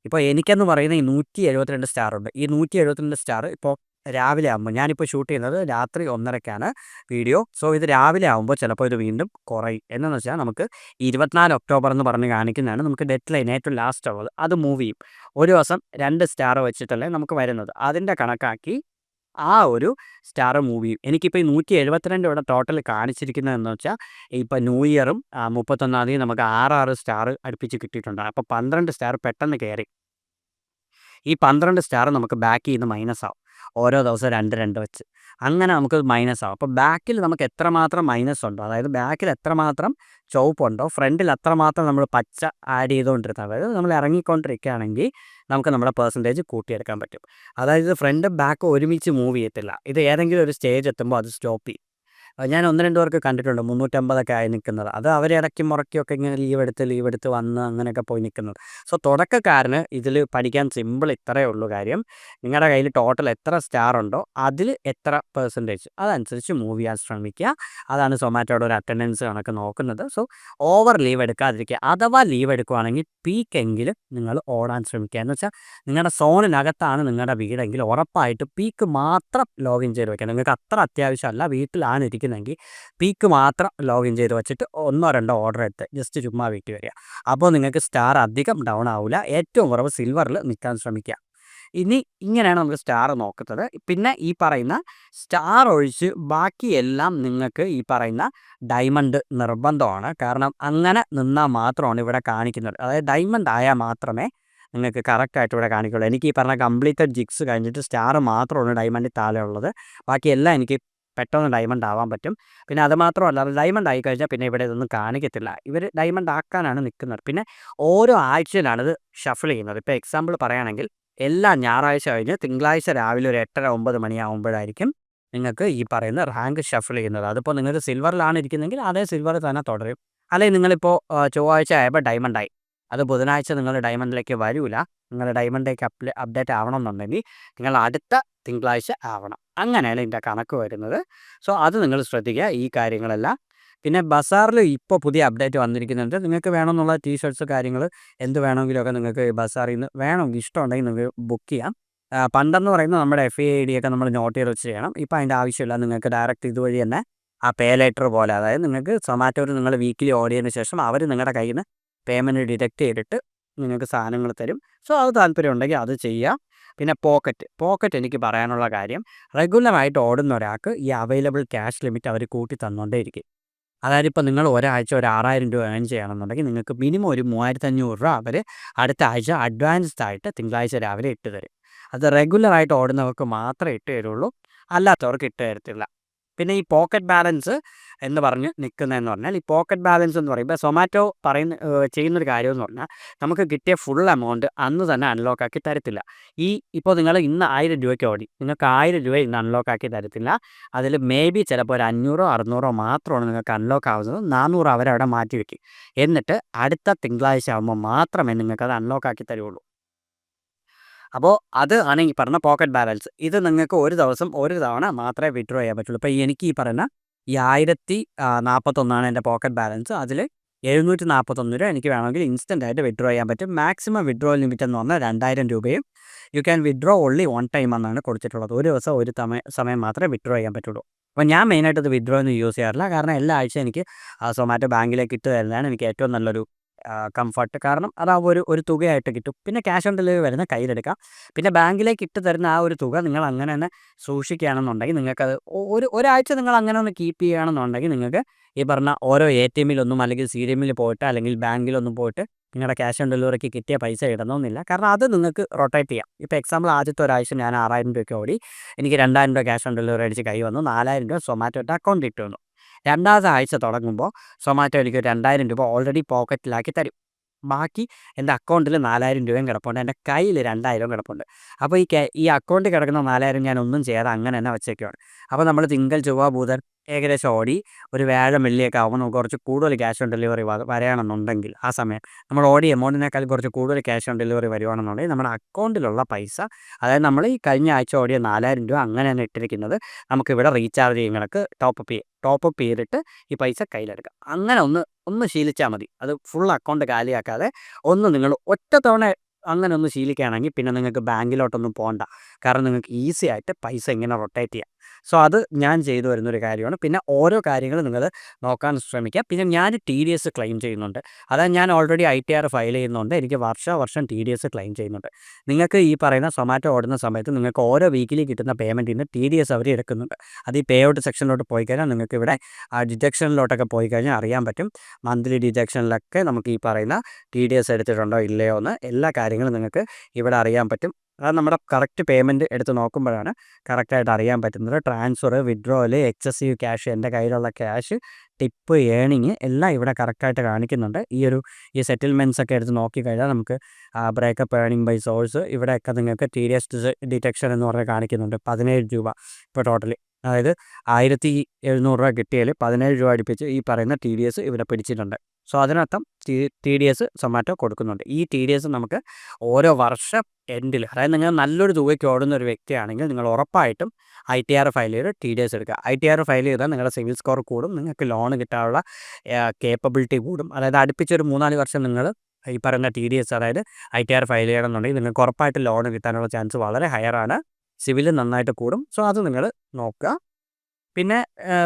ഇപ്പോൾ എനിക്കെന്ന് പറയുന്ന ഈ 172 സ്റ്റാറുണ്ട്. ഈ 172 സ്റ്റാർ ഇപ്പോൾ രാവിലെ ആകുമ്പോൾ ഞാനിപ്പോൾ ഷൂട്ട് ചെയ്യുന്നത് രാത്രി 1:30ക്കാണ് വീഡിയോ. സോ ഇത് രാവിലെ ആകുമ്പോൾ ചിലപ്പോൾ ഇത് വീണ്ടും കുറയും. എന്താണെന്ന് വെച്ചാൽ നമുക്ക് 24 ഒക്ടോബർ എന്ന് പറഞ്ഞ് കാണിക്കുന്നതാണ് നമുക്ക് ഡെഡ് ലൈൻ ഏറ്റവും ലാസ്റ്റ് ഉള്ളത്. അത് മൂവ് ചെയ്യും. ഒരു ദിവസം 2 സ്റ്റാർ വെച്ചിട്ടല്ലേ നമുക്ക് വരുന്നത്. അതിൻ്റെ കണക്കാക്കി ആ ഒരു സ്റ്റാർ മൂവ് ചെയ്യും. എനിക്കിപ്പോൾ ഈ 172 ഇവിടെ ടോട്ടൽ കാണിച്ചിരിക്കുന്നതെന്ന് വെച്ചാൽ ഇപ്പോൾ ന്യൂ ഇയറും 31-ാം തീയതി നമുക്ക് 6 സ്റ്റാർ അടുപ്പിച്ച് കിട്ടിയിട്ടുണ്ട്. അപ്പോൾ 12 സ്റ്റാർ പെട്ടെന്ന് കയറി. ഈ 12 സ്റ്റാർ നമുക്ക് ബാക്കിൽ നിന്ന് മൈനസ് ആവും. ഓരോ ദിവസം 2 വെച്ച്. അങ്ങനെ നമുക്ക് മൈനസ് ആവും. അപ്പോൾ ബാക്കിൽ നമുക്ക് എത്രമാത്രം മൈനസ് ഉണ്ടോ, അതായത് ബാക്കിൽ എത്രമാത്രം ചുവപ്പുണ്ടോ ഫ്രണ്ടിൽ അത്രമാത്രം നമ്മൾ പച്ച ആഡ് ചെയ്തുകൊണ്ടിരുന്നത്. അതായത് നമ്മൾ ഇറങ്ങിക്കൊണ്ടിരിക്കുകയാണെങ്കിൽ നമുക്ക് നമ്മുടെ പെർസെൻറ്റേജ് കൂട്ടിയെടുക്കാൻ പറ്റും. അതായത് ഫ്രണ്ട് ബാക്ക് ഒരുമിച്ച് മൂവ് ചെയ്യത്തില്ല. ഇത് ഏതെങ്കിലും ഒരു സ്റ്റേജ് എത്തുമ്പോൾ അത് സ്റ്റോപ്പ് ചെയ്യും. ഞാൻ 1-2 പേർക്ക് കണ്ടിട്ടുണ്ട് 350 ആയി നിൽക്കുന്നത്. അത് അവർ ഇടയ്ക്കും മുറയ്ക്കൊക്കെ ഇങ്ങനെ ലീവ് എടുത്ത് വന്ന് അങ്ങനെയൊക്കെ പോയി നിൽക്കുന്നത്. സോ തുടക്കക്കാരന് ഇതിൽ പഠിക്കാൻ സിമ്പിൾ ഇത്രയേ ഉള്ളൂ കാര്യം. നിങ്ങളുടെ കയ്യിൽ ടോട്ടൽ എത്ര സ്റ്റാർ ഉണ്ടോ അതിൽ എത്ര പെർസെൻറ്റേജ് അതനുസരിച്ച് മൂവ് ചെയ്യാൻ ശ്രമിക്കുക. അതാണ് സൊമാറ്റോയുടെ ഒരു അറ്റൻഡൻസ് കണക്ക് നോക്കുന്നത്. സോ ഓവർ ലീവ് എടുക്കാതിരിക്കുക. അഥവാ ലീവ് എടുക്കുകയാണെങ്കിൽ പീക്കെങ്കിലും നിങ്ങൾ ഓടാൻ ശ്രമിക്കുക. എന്ന് വെച്ചാൽ നിങ്ങളുടെ സോണിനകത്താണ് നിങ്ങളുടെ വീടെങ്കിൽ ഉറപ്പായിട്ട് പീക്ക് മാത്രം ലോഗിൻ ചെയ്ത് വയ്ക്കുക. നിങ്ങൾക്ക് അത്ര അത്യാവശ്യമല്ല, വീട്ടിലാണ് ഇരിക്കുന്നതെങ്കിൽ പീക്ക് മാത്രം ലോഗിൻ ചെയ്ത് വെച്ചിട്ട് 1-2 ഓർഡർ എടുത്ത് ജസ്റ്റ് ചുമ്മാ വീട്ടിൽ വരിക. അപ്പോൾ നിങ്ങൾക്ക് സ്റ്റാർ അധികം ഡൗൺ ആവില്ല. ഏറ്റവും കുറവ് സിൽവറിൽ നിൽക്കാൻ ശ്രമിക്കുക. ഇങ്ങനെയാണ് നമുക്ക് സ്റ്റാർ നോക്കുന്നത്. പിന്നെ ഈ പറയുന്ന സ്റ്റാർ ഒഴിച്ച് ബാക്കിയെല്ലാം നിങ്ങൾക്ക് ഈ പറയുന്ന ഡയമണ്ട് നിർബന്ധമാണ്. കാരണം അങ്ങനെ നിന്നാൽ മാത്രമാണ് ഇവിടെ കാണിക്കുന്നത്. അതായത് ഡയമണ്ട് ആയാൽ മാത്രമേ നിങ്ങൾക്ക് കറക്റ്റായിട്ട് ഇവിടെ കാണിക്കുള്ളൂ. എനിക്ക് ഈ പറഞ്ഞ കംപ്ലീറ്റഡ് ജിക്സ് കഴിഞ്ഞിട്ട് സ്റ്റാർ മാത്രമാണ് ഡയമണ്ടിൽ താഴെ ഉള്ളത്. ബാക്കിയെല്ലാം എനിക്ക് പെട്ടെന്ന് ഡയമണ്ട് ആവാൻ പറ്റും. പിന്നെ അത് മാത്രമല്ല, ഡയമണ്ട് ആയിക്കഴിഞ്ഞാൽ പിന്നെ ഇവിടെ ഇതൊന്നും കാണിക്കത്തില്ല. ഇവർ ഡയമണ്ട് ആക്കാനാണ് നിൽക്കുന്നത്. പിന്നെ ഓരോ ആഴ്ചയിലാണ് ഇത് ഷഫിൾ ചെയ്യുന്നത്. ഇപ്പോൾ എക്സാമ്പിൾ പറയുകയാണെങ്കിൽ എല്ലാ ഞായറാഴ്ച കഴിഞ്ഞ് തിങ്കളാഴ്ച രാവിലെ ഒരു 8:30-9 മണിയാകുമ്പോഴായിരിക്കും നിങ്ങൾക്ക് ഈ പറയുന്ന റാങ്ക് ഷഫിൾ ചെയ്യുന്നത്. അതിപ്പോൾ നിങ്ങൾ സിൽവറിലാണ് ഇരിക്കുന്നതെങ്കിൽ അതേ സിൽവർ തന്നെ തുടരും. അല്ലെങ്കിൽ നിങ്ങളിപ്പോൾ ചൊവ്വാഴ്ച ആയപ്പോൾ ഡയമണ്ട് ആയി, അത് ബുധനാഴ്ച നിങ്ങൾ ഡയമണ്ടിലേക്ക് വരില്ല. നിങ്ങൾ ഡയമണ്ടിലേക്ക് അപ്ഡേറ്റ് ആവണമെന്നുണ്ടെങ്കിൽ നിങ്ങൾ അടുത്ത തിങ്കളാഴ്ച ആവണം. അങ്ങനെയാണ് ഇതിൻ്റെ കണക്ക് വരുന്നത്. സോ അത് നിങ്ങൾ ശ്രദ്ധിക്കുക ഈ കാര്യങ്ങളെല്ലാം. പിന്നെ ബസാറിൽ ഇപ്പോൾ പുതിയ അപ്ഡേറ്റ് വന്നിരിക്കുന്നുണ്ട്. നിങ്ങൾക്ക് വേണമെന്നുള്ള ടീഷർട്ട്സ് കാര്യങ്ങൾ എന്ത് വേണമെങ്കിലുമൊക്കെ നിങ്ങൾക്ക് ബസാറിൽ നിന്ന് വേണമെങ്കിൽ ഇഷ്ടമുണ്ടെങ്കിൽ നിങ്ങൾക്ക് ബുക്ക് ചെയ്യാം. പണ്ടെന്ന് പറയുന്നത് നമ്മുടെ FAID ഒക്കെ നമ്മൾ നോട്ട് ചെയ്ത് വെച്ച് ചെയ്യണം. ഇപ്പോൾ അതിൻ്റെ ആവശ്യമില്ല. നിങ്ങൾക്ക് ഡയറക്റ്റ് ഇതുവഴി തന്നെ ആ പേ ലെറ്റർ പോലെ, അതായത് നിങ്ങൾക്ക് സൊമാറ്റോയിൽ നിങ്ങൾ വീക്കിലി ഓർഡർ ചെയ്തതിന് ശേഷം അവർ നിങ്ങളുടെ കയ്യിൽ നിന്ന് പേയ്മെൻറ്റ് ഡിഡക്റ്റ് ചെയ്തിട്ട് നിങ്ങൾക്ക് സാധനങ്ങൾ തരും. സോ അത് താല്പര്യം ഉണ്ടെങ്കിൽ അത് ചെയ്യാം. പിന്നെ പോക്കറ്റ് എനിക്ക് പറയാനുള്ള കാര്യം, റെഗുലറായിട്ട് ഓടുന്ന ഒരാൾക്ക് ഈ അവൈലബിൾ ക്യാഷ് ലിമിറ്റ് അവർ കൂട്ടി തന്നുകൊണ്ടേയിരിക്കും. അതായത് ഇപ്പോൾ നിങ്ങൾ ഒരാഴ്ച ഒരു 6000 രൂപ ഏൺ ചെയ്യണമെന്നുണ്ടെങ്കിൽ നിങ്ങൾക്ക് മിനിമം ഒരു 3500 രൂപ അവർ അടുത്ത ആഴ്ച അഡ്വാൻസ്ഡ് ആയിട്ട് തിങ്കളാഴ്ച രാവിലെ ഇട്ട് തരും. അത് റെഗുലറായിട്ട് ഓടുന്നവർക്ക് മാത്രമേ ഇട്ട് തരുള്ളൂ, അല്ലാത്തവർക്ക് ഇട്ട് തരത്തില്ല. പിന്നെ ഈ പോക്കറ്റ് ബാലൻസ് എന്ന് പറഞ്ഞ് നിൽക്കുന്നതെന്ന് പറഞ്ഞാൽ, ഈ പോക്കറ്റ് ബാലൻസ് എന്ന് പറയുമ്പോൾ സൊമാറ്റോ ചെയ്യുന്നൊരു കാര്യമെന്ന് പറഞ്ഞാൽ നമുക്ക് കിട്ടിയ ഫുൾ എമൗണ്ട് അന്ന് തന്നെ അൺലോക്ക് ആക്കി തരത്തില്ല. ഇപ്പോൾ നിങ്ങൾ ഇന്ന് 1000 രൂപയ്ക്ക് ഓടി, നിങ്ങൾക്ക് 1000 രൂപ ഇന്ന് അൺലോക്ക് ആക്കി തരത്തില്ല. അതിൽ മേ ബി ചിലപ്പോൾ ഒരു 500-600 മാത്രമാണ് നിങ്ങൾക്ക് അൺലോക്ക് ആവുന്നത്. 400 അവരവിടെ മാറ്റി വയ്ക്കും. എന്നിട്ട് അടുത്ത തിങ്കളാഴ്ച ആകുമ്പോൾ മാത്രമേ നിങ്ങൾക്കത് അൺലോക്ക് ആക്കി തരുള്ളൂ. അപ്പോൾ അത് ആണ് ഈ പറഞ്ഞ പോക്കറ്റ് ബാലൻസ്. ഇത് നിങ്ങൾക്ക് ഒരു ദിവസം ഒരു തവണ മാത്രമേ വിഡ്രോ ചെയ്യാൻ പറ്റുള്ളൂ. ഇപ്പോൾ എനിക്ക് ഈ പറയുന്ന ഈ 1041 എൻ്റെ പോക്കറ്റ് ബാലൻസ്. അതിൽ 741 രൂപ എനിക്ക് വേണമെങ്കിൽ ഇൻസ്റ്റൻ്റ് ആയിട്ട് വിഡ്രോ ചെയ്യാൻ പറ്റും. മാക്സിമം വിഡ്രോ ലിമിറ്റ് എന്ന് പറഞ്ഞാൽ 2000 രൂപയും you can withdraw only 1 time എന്നാണ് കൊടുത്തിട്ടുള്ളത്. ഒരു ദിവസം ഒരു സമയം മാത്രമേ വിഡ്രോ ചെയ്യാൻ പറ്റുള്ളൂ. അപ്പോൾ ഞാൻ മെയിനായിട്ട് ഇത് വിഡ്രോ ഒന്നും യൂസ് ചെയ്യാറില്ല. കാരണം എല്ലാ ആഴ്ചയും എനിക്ക് സൊമാറ്റോ ബാങ്കിലേക്ക് ഇട്ട് തരുന്നതാണ് എനിക്ക് ഏറ്റവും നല്ലൊരു കംഫർട്ട്. കാരണം അതാവുമ്പോൾ ഒരു തുകയായിട്ട് കിട്ടും. പിന്നെ ക്യാഷ് ഓൺ ഡെലിവറി വരുന്ന കയ്യിലെടുക്കാം. പിന്നെ ബാങ്കിലേക്ക് ഇട്ട് തരുന്ന ആ ഒരു തുക നിങ്ങൾ അങ്ങനെ തന്നെ സൂക്ഷിക്കുകയാണെന്നുണ്ടെങ്കിൽ നിങ്ങൾക്കത് ഒരാഴ്ച നിങ്ങൾ അങ്ങനെ ഒന്ന് കീപ്പ് ചെയ്യുകയാണെന്നുണ്ടെങ്കിൽ നിങ്ങൾക്ക് ഈ പറഞ്ഞ ഓരോ ATMിലൊന്നും അല്ലെങ്കിൽ CDMിൽ പോയിട്ട് അല്ലെങ്കിൽ ബാങ്കിലൊന്നും പോയിട്ട് നിങ്ങളുടെ ക്യാഷ് ഓൺ ഡെലിവറിക്ക് കിട്ടിയ പൈസ ഇടണമെന്നില്ല. കാരണം അത് നിങ്ങൾക്ക് റൊട്ടേറ്റ് ചെയ്യാം. ഇപ്പോൾ എക്സാമ്പിൾ ആദ്യത്തെ ഒരാഴ്ച ഞാൻ 6000 രൂപയ്ക്ക് ഓടി, എനിക്ക് 2000 രൂപ ക്യാഷ് ഓൺ ഡെലിവറി അടിച്ച് കൈ വന്നു, 4000 രൂപ സൊമാറ്റോയുടെ അക്കൗണ്ടിൽ ഇട്ട് വന്നു. രണ്ടാമത്തെ ആഴ്ച തുടങ്ങുമ്പോൾ സൊമാറ്റോ എനിക്ക് ഒരു 2000 രൂപ ഓൾറെഡി പോക്കറ്റിലാക്കി തരും. ബാക്കി എൻ്റെ അക്കൗണ്ടിൽ 4000 രൂപയും കിടപ്പുണ്ട്. എൻ്റെ കയ്യിൽ 2000 കിടപ്പുണ്ട്. അപ്പോൾ ഈ അക്കൗണ്ടിൽ കിടക്കുന്ന 4000 ഞാൻ ഒന്നും ചെയ്യാതെ അങ്ങനെ തന്നെ വച്ചേക്കുവാണ്. അപ്പോൾ നമ്മൾ തിങ്കൾ, ചൊവ്വ, ബുധൻ ഏകദേശം ഓടി ഒരു വ്യാഴം, വെള്ളിയൊക്കെ ആകുമ്പോൾ നമുക്ക് കുറച്ച് കൂടുതൽ ക്യാഷ് ഓൺ ഡെലിവറി വരികയാണെന്നുണ്ടെങ്കിൽ ആ സമയം നമ്മൾ ഓടിയ എമൗണ്ടിനേക്കാൾ കുറച്ച് കൂടുതൽ ക്യാഷ് ഓൺ ഡെലിവറി വരുവാണെന്നുണ്ടെങ്കിൽ നമ്മുടെ അക്കൗണ്ടിലുള്ള പൈസ, അതായത് നമ്മൾ ഈ കഴിഞ്ഞ ആഴ്ച ഓടിയ 4000 രൂപ അങ്ങനെ തന്നെ ഇട്ടിരിക്കുന്നത് നമുക്കിവിടെ റീചാർജ് ചെയ്യും കണക്ക് ടോപ്പ് അപ്പ് ചെയ്തിട്ട് ഈ പൈസ കയ്യിലെടുക്കാം. അങ്ങനെ ഒന്ന് ശീലിച്ചാൽ മതി. അത് ഫുൾ അക്കൗണ്ട് കാലിയാക്കാതെ നിങ്ങൾ ഒറ്റ തവണ അങ്ങനെ ഒന്ന് ശീലിക്കുകയാണെങ്കിൽ പിന്നെ നിങ്ങൾക്ക് ബാങ്കിലോട്ടൊന്നും പോകണ്ട. കാരണം നിങ്ങൾക്ക് ഈസി ആയിട്ട് പൈസ ഇങ്ങനെ റൊട്ടേറ്റ് ചെയ്യാം. സോ അത് ഞാൻ ചെയ്തു വരുന്നൊരു കാര്യമാണ്. പിന്നെ ഓരോ കാര്യങ്ങൾ നിങ്ങൾ നോക്കാൻ ശ്രമിക്കുക. പിന്നെ ഞാൻ TDS ക്ലെയിം ചെയ്യുന്നുണ്ട്. അതായത് ഞാൻ ഓൾറെഡി ITR ഫയൽ ചെയ്യുന്നുണ്ട്. എനിക്ക് വർഷം TDS ക്ലെയിം ചെയ്യുന്നുണ്ട്. നിങ്ങൾക്ക് ഈ പറയുന്ന സൊമാറ്റോ ഓടുന്ന സമയത്ത് നിങ്ങൾക്ക് ഓരോ വീക്കിലി കിട്ടുന്ന പേയ്മെൻറ്റിൽ നിന്ന് TDS അവർ എടുക്കുന്നുണ്ട്. അത് ഈ പേ ഔട്ട് സെക്ഷനിലോട്ട് പോയി കഴിഞ്ഞാൽ നിങ്ങൾക്ക് ഇവിടെ ഡിഡക്ഷനിലോട്ടൊക്കെ പോയി കഴിഞ്ഞാൽ അറിയാൻ പറ്റും. മന്ത്ലി ഡിഡക്ഷനിലൊക്കെ നമുക്ക് ഈ പറയുന്ന TDS എടുത്തിട്ടുണ്ടോ ഇല്ലയോ എന്ന് എല്ലാ കാര്യങ്ങളും നിങ്ങൾക്ക് ഇവിടെ അറിയാൻ പറ്റും. അത് നമ്മുടെ കറക്റ്റ് പേയ്മെൻറ്റ് എടുത്ത് നോക്കുമ്പോഴാണ് കറക്റ്റായിട്ട് അറിയാൻ പറ്റുന്നത്. ട്രാൻസ്ഫർ, വിഡ്രോവൽ, എക്സസീവ് ക്യാഷ്, എൻ്റെ കയ്യിലുള്ള ക്യാഷ്, ടിപ്പ്, ഏണിങ് എല്ലാം ഇവിടെ കറക്റ്റായിട്ട് കാണിക്കുന്നുണ്ട്. ഈ സെറ്റിൽമെൻറ്റ്സ് ഒക്കെ എടുത്ത് നോക്കിക്കഴിഞ്ഞാൽ നമുക്ക് ബ്രേക്കപ്പ്, ഏണിങ് ബൈ സോഴ്സ് ഇവിടെയൊക്കെ നിങ്ങൾക്ക് TDS ഡിറ്റക്ഷൻ എന്ന് പറഞ്ഞ് കാണിക്കുന്നുണ്ട്. 17 രൂപ ഇപ്പോൾ ടോട്ടലി, അതായത് 1700 രൂപ കിട്ടിയാൽ 17 രൂപ അടുപ്പിച്ച് ഈ പറയുന്ന TDS ഇവിടെ പിടിച്ചിട്ടുണ്ട്. സോ അതിനർത്ഥം TDS സൊമാറ്റോ കൊടുക്കുന്നുണ്ട്. ഈ TDS നമുക്ക് ഓരോ വർഷം എൻഡിൽ, അതായത് നിങ്ങൾ നല്ലൊരു തുകയ്ക്ക് ഓടുന്ന ഒരു വ്യക്തിയാണെങ്കിൽ നിങ്ങൾ ഉറപ്പായിട്ടും ITR ഫയൽ ചെയ്ത് TDS എടുക്കുക. ITR ഫയൽ ചെയ്താൽ നിങ്ങളുടെ സിവിൽ സ്കോർ കൂടും, നിങ്ങൾക്ക് ലോൺ കിട്ടാനുള്ള കേപ്പബിലിറ്റി കൂടും. അതായത് അടുപ്പിച്ചൊരു 3-4 വർഷം നിങ്ങൾ ഈ പറയുന്ന TDS, അതായത് ITR ഫയൽ ചെയ്യണമെന്നുണ്ടെങ്കിൽ നിങ്ങൾക്ക് ഉറപ്പായിട്ട് ലോൺ കിട്ടാനുള്ള ചാൻസ് വളരെ ഹയറാണ്. സിവിൽ നന്നായിട്ട് കൂടും. സോ അത് നിങ്ങൾ നോക്കുക. പിന്നെ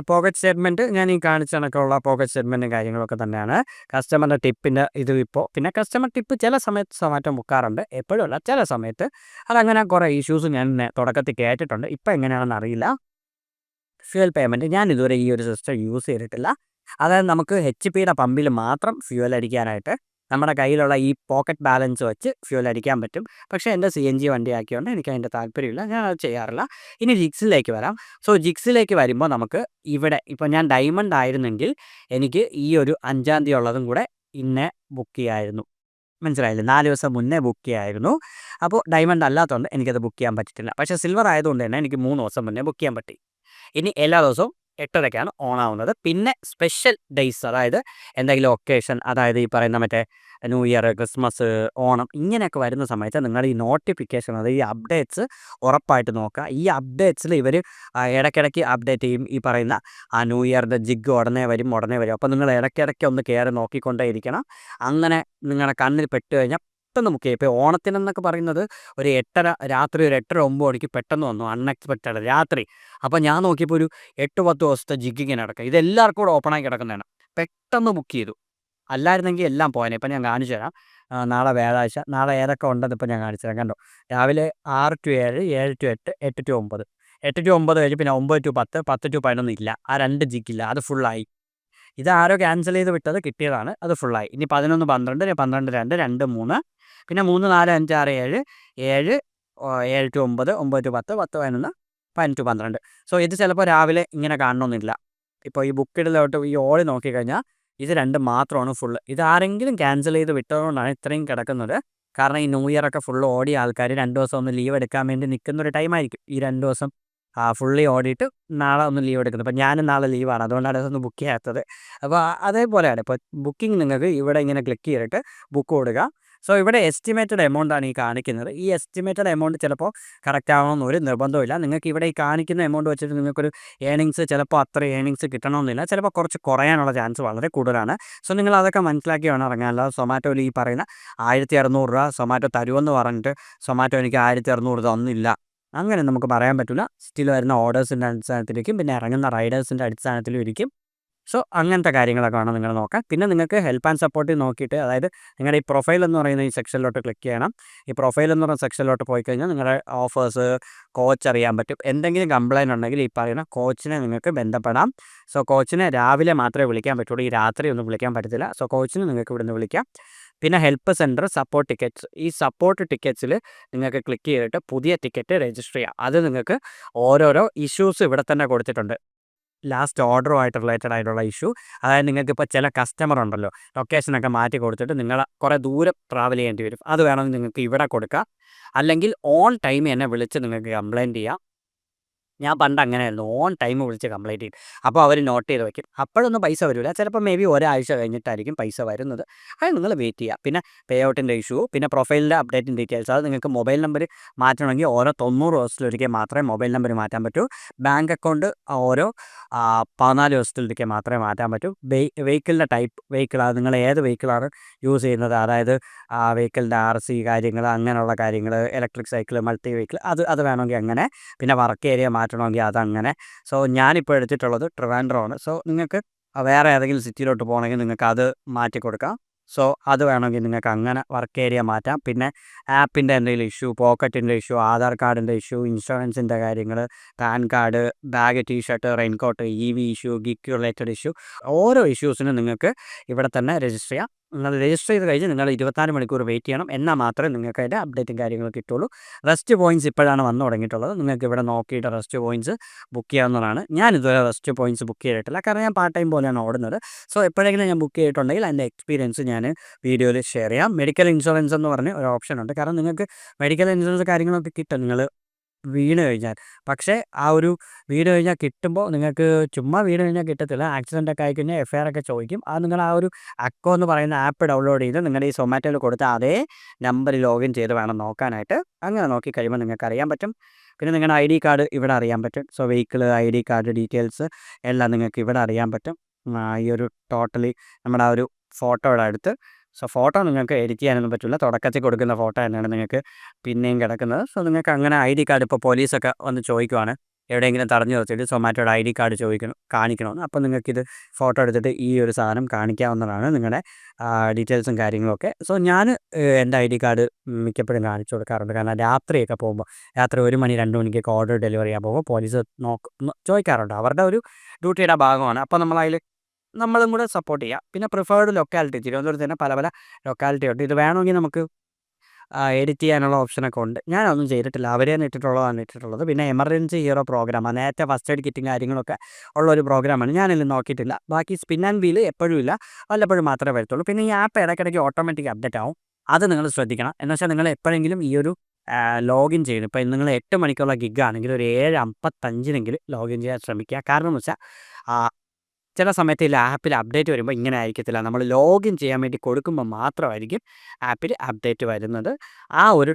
പോക്കറ്റ് സ്റ്റേറ്റ്മെൻറ്റ് ഞാൻ ഈ കാണിച്ച കണക്കുള്ള പോക്കറ്റ് സ്റ്റേറ്റ്മെൻറ്റും കാര്യങ്ങളൊക്കെ തന്നെയാണ്. കസ്റ്റമറിൻ്റെ ടിപ്പിൻ്റെ പിന്നെ കസ്റ്റമർ ടിപ്പ് ചില സമയത്ത് സൊമാറ്റോ മുക്കാറുണ്ട്, എപ്പോഴും അല്ല, ചില സമയത്ത്. അതങ്ങനെ കുറേ ഇഷ്യൂസ് ഞാൻ തുടക്കത്തിൽ കേട്ടിട്ടുണ്ട്. ഇപ്പം എങ്ങനെയാണെന്ന് അറിയില്ല. ഫ്യൂവൽ പേയ്മെൻറ്റ് ഞാൻ ഇതുവരെ ഈ ഒരു സിസ്റ്റം യൂസ് ചെയ്തിട്ടില്ല. അതായത് നമുക്ക് HP പമ്പിൽ മാത്രം ഫ്യൂവൽ അടിക്കാനായിട്ട് നമ്മുടെ കയ്യിലുള്ള ഈ പോക്കറ്റ് ബാലൻസ് വെച്ച് ഫ്യൂവൽ അടിക്കാൻ പറ്റും. പക്ഷേ എൻ്റെ CNG വണ്ടി ആക്കിയതുകൊണ്ട് എനിക്ക് അതിൻ്റെ താല്പര്യമില്ല, ഞാനത് ചെയ്യാറില്ല. ഇനി ജിക്സിലേക്ക് വരാം. സോ ജിക്സിലേക്ക് വരുമ്പോൾ നമുക്ക് ഇവിടെ ഇപ്പോൾ ഞാൻ ഡയമണ്ട് ആയിരുന്നെങ്കിൽ എനിക്ക് ഈ ഒരു 5-ാം തീയതി ഉള്ളതും കൂടെ ബുക്ക് ചെയ്യായിരുന്നു. മനസ്സിലായില്ലേ? 4 ദിവസം മുന്നേ ബുക്ക് ചെയ്യായിരുന്നു. അപ്പോൾ ഡയമണ്ട് അല്ലാത്തതുകൊണ്ട് എനിക്കത് ബുക്ക് ചെയ്യാൻ പറ്റിയിട്ടില്ല. പക്ഷേ സിൽവർ ആയതുകൊണ്ട് തന്നെ എനിക്ക് 3 ദിവസം മുന്നേ ബുക്ക് ചെയ്യാൻ പറ്റി. ഇനി എല്ലാ ദിവസവും 8:30ക്കാണ് ഓൺ ആവുന്നത്. പിന്നെ സ്പെഷ്യൽ ഡേയ്സ്, അതായത് എന്തെങ്കിലും ഒക്കേഷൻ, അതായത് ഈ പറയുന്ന മറ്റേ ന്യൂ ഇയർ, ക്രിസ്മസ്, ഓണം ഇങ്ങനെയൊക്കെ വരുന്ന സമയത്ത് നിങ്ങൾ ഈ നോട്ടിഫിക്കേഷൻ, അതായത് ഈ അപ്ഡേറ്റ്സ് ഉറപ്പായിട്ട് നോക്കുക. ഈ അപ്ഡേറ്റ്സിൽ ഇവർ ഇടയ്ക്കിടയ്ക്ക് അപ്ഡേറ്റ് ചെയ്യും. ഈ പറയുന്ന ന്യൂ ഇയറിൻ്റെ ജിഗ് ഉടനെ വരും. അപ്പോൾ നിങ്ങൾ ഇടയ്ക്കിടയ്ക്ക് ഒന്ന് കയറി നോക്കിക്കൊണ്ടേ ഇരിക്കണം. അങ്ങനെ നിങ്ങളുടെ കണ്ണിൽ പെട്ട് കഴിഞ്ഞാൽ പെട്ടെന്ന് ബുക്ക് ചെയ്യും. ഇപ്പോൾ ഓണത്തിനെന്നൊക്കെ പറയുന്നത് ഒരു 8:30 രാത്രി, ഒരു 8:30 9 മണിക്ക് പെട്ടെന്ന് വന്നു, അൺഎക്സ്പെക്റ്റഡ് രാത്രി. അപ്പോൾ ഞാൻ നോക്കിയപ്പോൾ ഒരു 8-10 ദിവസത്തെ ജിഗ് ഇങ്ങനെ കിടക്കുക. ഇതെല്ലാവർക്കും കൂടെ ഓപ്പണായി കിടക്കുന്നതാണ്. പെട്ടെന്ന് ബുക്ക് ചെയ്തു. അല്ലായിരുന്നെങ്കിൽ എല്ലാം പോയേനെ. ഇപ്പം ഞാൻ കാണിച്ചു തരാം. നാളെ വ്യാഴാഴ്ച, നാളെ ഏതൊക്കെ ഉണ്ടെന്ന് ഇപ്പം ഞാൻ കാണിച്ചു തരാം. കണ്ടോ, രാവിലെ 6 to 7, 7 to 8, 8 to 9, 8 to 9 കഴിഞ്ഞ് പിന്നെ 9 to 10, 10 to 11 ഇല്ല. ആ 2 ജിഗില്ല, അത് ഫുള്ളായി. ഇത് ആരോ ക്യാൻസൽ ചെയ്ത് വിട്ടത് കിട്ടിയതാണ്, അത് ഫുള്ളായി. ഇനി 11, 12, 12, 2, 2, 3, പിന്നെ 3, 4, 5, 6, 7, 7, 7 to 9, 9 to 10, 10, 11, 11 to 12. സോ ഇത് ചിലപ്പോൾ രാവിലെ ഇങ്ങനെ കാണണമെന്നില്ല. ഇപ്പോൾ ഈ ബുക്കിഡിലോട്ട് ഈ ഓളി നോക്കിക്കഴിഞ്ഞാൽ ഇത് 2 മാത്രമാണ് ഫുള്ള്. ഇത് ആരെങ്കിലും ക്യാൻസൽ ചെയ്ത് വിട്ടതുകൊണ്ടാണ് ഇത്രയും കിടക്കുന്നത്. കാരണം ഈ ന്യൂ ഇയർ ഒക്കെ ഫുള്ള് ഓടിയ ആൾക്കാർ 2 ദിവസം ഒന്ന് ലീവ് എടുക്കാൻ വേണ്ടി നിൽക്കുന്നൊരു ടൈമായിരിക്കും. ഈ 2 ദിവസം ഫുള്ളി ഓടിയിട്ട് നാളെ ഒന്ന് ലീവ് എടുക്കുന്നത്. അപ്പോൾ ഞാനും നാളെ ലീവാണ്, അതുകൊണ്ടാണ് അതൊന്ന് ബുക്ക് ചെയ്യാത്തത്. അപ്പോൾ അതേപോലെയാണ് ഇപ്പോൾ ബുക്കിംഗ്. നിങ്ങൾക്ക് ഇവിടെ ഇങ്ങനെ ക്ലിക്ക് ചെയ്തിട്ട് ബുക്ക് കൊടുക്കുക. സോ ഇവിടെ എസ്റ്റിമേറ്റഡ് എമൗണ്ടാണ് ഈ കാണിക്കുന്നത്. ഈ എസ്റ്റിമേറ്റഡ് എമൗണ്ട് ചിലപ്പോൾ കറക്റ്റ് ആവണമെന്ന് ഒരു നിർബന്ധമില്ല. നിങ്ങൾക്ക് ഇവിടെ ഈ കാണിക്കുന്ന എമൗണ്ട് വെച്ചിട്ട് നിങ്ങൾക്കൊരു ഏണിങ്സ് ചിലപ്പോൾ അത്ര ഏണിങ്സ് കിട്ടണമെന്നില്ല. ചിലപ്പോൾ കുറച്ച് കുറയാനുള്ള ചാൻസ് വളരെ കൂടുതലാണ്. സോ നിങ്ങൾ അതൊക്കെ മനസ്സിലാക്കി വേണം ഇറങ്ങാൻ. അല്ലാതെ സൊമാറ്റോയിൽ ഈ പറയുന്ന 1600 രൂപ സൊമാറ്റോ തരുമെന്ന് പറഞ്ഞിട്ട് സൊമാറ്റോ എനിക്ക് 1600 തന്നില്ല, അങ്ങനെ നമുക്ക് പറയാൻ പറ്റില്ല. സ്റ്റിൽ വരുന്ന ഓർഡേഴ്സിൻ്റെ അടിസ്ഥാനത്തിലേക്കും പിന്നെ ഇറങ്ങുന്ന റൈഡേഴ്സിൻ്റെ അടിസ്ഥാനത്തിലും ഇരിക്കും. സോ അങ്ങനത്തെ കാര്യങ്ങളൊക്കെ വേണം നിങ്ങൾ നോക്കാൻ. പിന്നെ നിങ്ങൾക്ക് ഹെൽപ്പ് ആൻഡ് സപ്പോർട്ട് നോക്കിയിട്ട്, അതായത് നിങ്ങളുടെ ഈ പ്രൊഫൈൽ എന്ന് പറയുന്ന ഈ സെക്ഷനിലോട്ട് ക്ലിക്ക് ചെയ്യണം. ഈ പ്രൊഫൈൽ എന്ന് പറയുന്ന സെക്ഷനിലോട്ട് പോയി കഴിഞ്ഞാൽ നിങ്ങളുടെ ഓഫേഴ്സ്, കോച്ച് അറിയാൻ പറ്റും. എന്തെങ്കിലും കംപ്ലയിൻ്റ് ഉണ്ടെങ്കിൽ ഈ പറയുന്ന കോച്ചിനെ നിങ്ങൾക്ക് ബന്ധപ്പെടാം. സോ കോച്ചിനെ രാവിലെ മാത്രമേ വിളിക്കാൻ പറ്റുള്ളൂ, ഈ രാത്രി ഒന്നും വിളിക്കാൻ പറ്റത്തില്ല. സോ കോച്ചിനെ നിങ്ങൾക്ക് ഇവിടുന്ന് വിളിക്കാം. പിന്നെ ഹെൽപ്പ് സെൻറ്റർ, സപ്പോർട്ട് ടിക്കറ്റ്സ്, ഈ സപ്പോർട്ട് ടിക്കറ്റ്സിൽ നിങ്ങൾക്ക് ക്ലിക്ക് ചെയ്തിട്ട് പുതിയ ടിക്കറ്റ് രജിസ്റ്റർ ചെയ്യാം. അത് നിങ്ങൾക്ക് ഓരോരോ ഇഷ്യൂസ് ഇവിടെ തന്നെ കൊടുത്തിട്ടുണ്ട്. ലാസ്റ്റ് ഓർഡറുമായിട്ട് റിലേറ്റഡ് ആയിട്ടുള്ള ഇഷ്യൂ. അതായത് നിങ്ങൾക്കിപ്പോൾ ചില കസ്റ്റമർ ഉണ്ടല്ലോ, ലൊക്കേഷനൊക്കെ മാറ്റി കൊടുത്തിട്ട് നിങ്ങൾ കുറേ ദൂരം ട്രാവൽ ചെയ്യേണ്ടി വരും. അത് വേണമെങ്കിൽ നിങ്ങൾക്ക് ഇവിടെ കൊടുക്കാം. അല്ലെങ്കിൽ ഓൺ ടൈം എന്നെ വിളിച്ച് നിങ്ങൾക്ക് കംപ്ലയിൻറ്റ് ചെയ്യാം. ഞാൻ പണ്ട് അങ്ങനെയായിരുന്നു. ഓൺ ടൈം വിളിച്ച് കംപ്ലയിൻറ്റ് ചെയ്യും. അപ്പോൾ അവർ നോട്ട് ചെയ്ത് വയ്ക്കും. അപ്പോഴൊന്നും പൈസ വരില്ല. ചിലപ്പോൾ മേ ബി ഒരാഴ്ച കഴിഞ്ഞിട്ടായിരിക്കും പൈസ വരുന്നത്. അത് നിങ്ങൾ വെയിറ്റ് ചെയ്യുക. പിന്നെ പേ ഔട്ടിൻ്റെ ഇഷ്യൂ, പിന്നെ പ്രൊഫൈലിൻ്റെ അപ്ഡേറ്റിംഗ് ഡീറ്റെയിൽസ്. അത് നിങ്ങൾക്ക് മൊബൈൽ നമ്പർ മാറ്റണമെങ്കിൽ ഓരോ 90 ദിവസത്തിലൊരിക്കൽ മാത്രമേ മൊബൈൽ നമ്പർ മാറ്റാൻ പറ്റൂ. ബാങ്ക് അക്കൗണ്ട് ഓരോ 14 ദിവസത്തിലൊരിക്കൽ മാത്രമേ മാറ്റാൻ പറ്റൂ. വെഹിക്കിളിൻ്റെ ടൈപ്പ് വെഹിക്കിൾ, അത് നിങ്ങൾ ഏത് വെഹിക്കിളാണ് യൂസ് ചെയ്യുന്നത്, അതായത് വെഹിക്കിളിൻ്റെ RC കാര്യങ്ങൾ, അങ്ങനെയുള്ള കാര്യങ്ങൾ, ഇലക്ട്രിക് സൈക്കിൾ, മൾട്ടി വെഹിക്കിൾ, അത് വേണമെങ്കിൽ അങ്ങനെ. പിന്നെ വർക്ക് ഏരിയ മാറ്റണമെങ്കിൽ അതങ്ങനെ. സോ ഞാനിപ്പോൾ എടുത്തിട്ടുള്ളത് ട്രിവാൻഡ്രമാണ്. സോ നിങ്ങൾക്ക് വേറെ ഏതെങ്കിലും സിറ്റിയിലോട്ട് പോകണമെങ്കിൽ നിങ്ങൾക്ക് അത് മാറ്റി കൊടുക്കാം. സോ അത് വേണമെങ്കിൽ നിങ്ങൾക്ക് അങ്ങനെ വർക്ക് ഏരിയ മാറ്റാം. പിന്നെ ആപ്പിൻ്റെ എന്തെങ്കിലും ഇഷ്യൂ, പോക്കറ്റിൻ്റെ ഇഷ്യൂ, ആധാർ കാർഡിൻ്റെ ഇഷ്യൂ, ഇൻഷുറൻസിൻ്റെ കാര്യങ്ങൾ, PAN card, bag, T-shirt, raincoat, EV issue, gig related issue, ഓരോ ഇഷ്യൂസിനും നിങ്ങൾക്ക് ഇവിടെ തന്നെ രജിസ്റ്റർ ചെയ്യാം. നിങ്ങൾ രജിസ്റ്റർ ചെയ്ത് കഴിഞ്ഞ് നിങ്ങൾ 24 മണിക്കൂർ വെയിറ്റ് ചെയ്യണം. എന്നാൽ മാത്രമേ നിങ്ങൾക്ക് അതിൻ്റെ അപ്ഡേറ്റും കാര്യങ്ങളും കിട്ടുള്ളൂ. റെസ്റ്റ് പോയിൻറ്റ്സ് ഇപ്പോഴാണ് വന്നു തുടങ്ങിയിട്ടുള്ളത്. നിങ്ങൾക്ക് ഇവിടെ നോക്കിയിട്ട് റെസ്റ്റ് പോയിൻറ്റ്സ് ബുക്ക് ചെയ്യാവുന്നതാണ്. ഞാൻ ഇതുവരെ റെസ്റ്റ് പോയിൻറ്റ്സ് ബുക്ക് ചെയ്തിട്ടില്ല, കാരണം ഞാൻ പാർട്ട് ടൈം പോലെയാണ് ഓടുന്നത്. സോ എപ്പോഴെങ്കിലും ഞാൻ ബുക്ക് ചെയ്തിട്ടുണ്ടെങ്കിൽ അതിൻ്റെ എക്സ്പീരിയൻസ് ഞാൻ വീഡിയോയിൽ ഷെയർ ചെയ്യാം. മെഡിക്കൽ ഇൻഷുറൻസ് എന്ന് പറഞ്ഞ് ഒരു ഓപ്ഷൻ ഉണ്ട്. കാരണം നിങ്ങൾക്ക് മെഡിക്കൽ ഇൻഷുറൻസ് കാര്യങ്ങളൊക്കെ കിട്ടും നിങ്ങൾ വീണ് കഴിഞ്ഞാൽ. പക്ഷേ ആ ഒരു വീണ് കഴിഞ്ഞാൽ കിട്ടുമ്പോൾ നിങ്ങൾക്ക് ചുമ്മാ വീണ് കഴിഞ്ഞാൽ കിട്ടത്തില്ല. ആക്സിഡൻ്റ് ഒക്കെ ആയിക്കഴിഞ്ഞാൽ FIR ഒക്കെ ചോദിക്കും. അത് നിങ്ങൾ ആ ഒരു അക്കോ എന്ന് പറയുന്ന ആപ്പ് ഡൗൺലോഡ് ചെയ്ത് നിങ്ങളുടെ ഈ സൊമാറ്റോയിൽ കൊടുത്ത അതേ നമ്പറിൽ ലോഗിൻ ചെയ്ത് വേണം നോക്കാനായിട്ട്. അങ്ങനെ നോക്കി കഴിയുമ്പോൾ നിങ്ങൾക്ക് അറിയാൻ പറ്റും. പിന്നെ നിങ്ങളുടെ ID കാർഡ് ഇവിടെ അറിയാൻ പറ്റും. So vehicle, ID card details എല്ലാം നിങ്ങൾക്ക് ഇവിടെ അറിയാൻ പറ്റും. ഈ ഒരു ടോട്ടലി നമ്മുടെ ആ ഒരു ഫോട്ടോയുടെ അടുത്ത്. സോ ഫോട്ടോ നിങ്ങൾക്ക് എഡിറ്റ് ചെയ്യാനൊന്നും പറ്റില്ല. തുടക്കത്തിൽ കൊടുക്കുന്ന ഫോട്ടോ തന്നെയാണ് നിങ്ങൾക്ക് പിന്നെയും കിടക്കുന്നത്. സോ നിങ്ങൾക്ക് അങ്ങനെ ID കാർഡ് ഇപ്പോൾ പോലീസൊക്കെ വന്ന് ചോദിക്കുവാണ്, എവിടെയെങ്കിലും തടഞ്ഞു നിർത്തിയിട്ട് സൊമാറ്റോയുടെ ID കാർഡ് കാണിക്കണമെന്ന്. അപ്പോൾ നിങ്ങൾക്കിത് ഫോട്ടോ എടുത്തിട്ട് ഈ ഒരു സാധനം കാണിക്കാവുന്നതാണ്, നിങ്ങളുടെ ഡീറ്റെയിൽസും കാര്യങ്ങളൊക്കെ. സോ ഞാൻ എൻ്റെ ID കാർഡ് മിക്കപ്പോഴും കാണിച്ചു കൊടുക്കാറുണ്ട്. കാരണം രാത്രിയൊക്കെ പോകുമ്പോൾ, രാത്രി 1 മണി 2 മണിക്കൊക്കെ ഓർഡർ ഡെലിവറി ചെയ്യാൻ പോകുമ്പോൾ പോലീസ് ചോദിക്കാറുണ്ട്. അവരുടെ ഒരു ഡ്യൂട്ടിയുടെ ഭാഗമാണ്. അപ്പോൾ നമ്മളും കൂടെ സപ്പോർട്ട് ചെയ്യുക. പിന്നെ പ്രിഫേർഡ് ലൊക്കാലിറ്റി, തിരുവനന്തപുരത്ത് തന്നെ പല ലൊക്കാലിറ്റി ഉണ്ട്. ഇത് വേണമെങ്കിൽ നമുക്ക് എഡിറ്റ് ചെയ്യാനുള്ള ഓപ്ഷനൊക്കെ ഉണ്ട്. ഞാനൊന്നും ചെയ്തിട്ടില്ല, അവർ തന്നെ ഇട്ടിട്ടുള്ളത്. പിന്നെ എമർജൻസി ഹീറോ പ്രോഗ്രാമാണ്. നേരത്തെ ഫസ്റ്റ് എയ്ഡ് കിറ്റും കാര്യങ്ങളൊക്കെ ഉള്ളൊരു പ്രോഗ്രാമാണ്. ഞാനിതിൽ നോക്കിയിട്ടില്ല. ബാക്കി സ്പിൻ ആൻഡ് വീൽ എപ്പോഴും ഇല്ല, വല്ലപ്പോഴും മാത്രമേ വരത്തുള്ളൂ. പിന്നെ ഈ ആപ്പ് ഇടയ്ക്കിടയ്ക്ക് ഓട്ടോമാറ്റിക് അപ്ഡേറ്റ് ആവും. അത് നിങ്ങൾ ശ്രദ്ധിക്കണം. എന്ന് വെച്ചാൽ നിങ്ങൾ എപ്പോഴെങ്കിലും ഈ ഒരു ലോഗിൻ ചെയ്യണം. ഇപ്പോൾ നിങ്ങൾ 8 മണിക്കുള്ള ഗിഗ് ആണെങ്കിൽ ഒരു 7:55 ലോഗിൻ ചെയ്യാൻ ശ്രമിക്കുക. കാരണം എന്ന് വെച്ചാൽ ചില സമയത്ത് ഈ ആപ്പിൽ അപ്ഡേറ്റ് വരുമ്പോൾ ഇങ്ങനെ ആയിരിക്കത്തില്ല. നമ്മൾ ലോഗിൻ ചെയ്യാൻ വേണ്ടി കൊടുക്കുമ്പോൾ മാത്രമായിരിക്കും ആപ്പിൽ അപ്ഡേറ്റ് വരുന്നത്. ആ ഒരു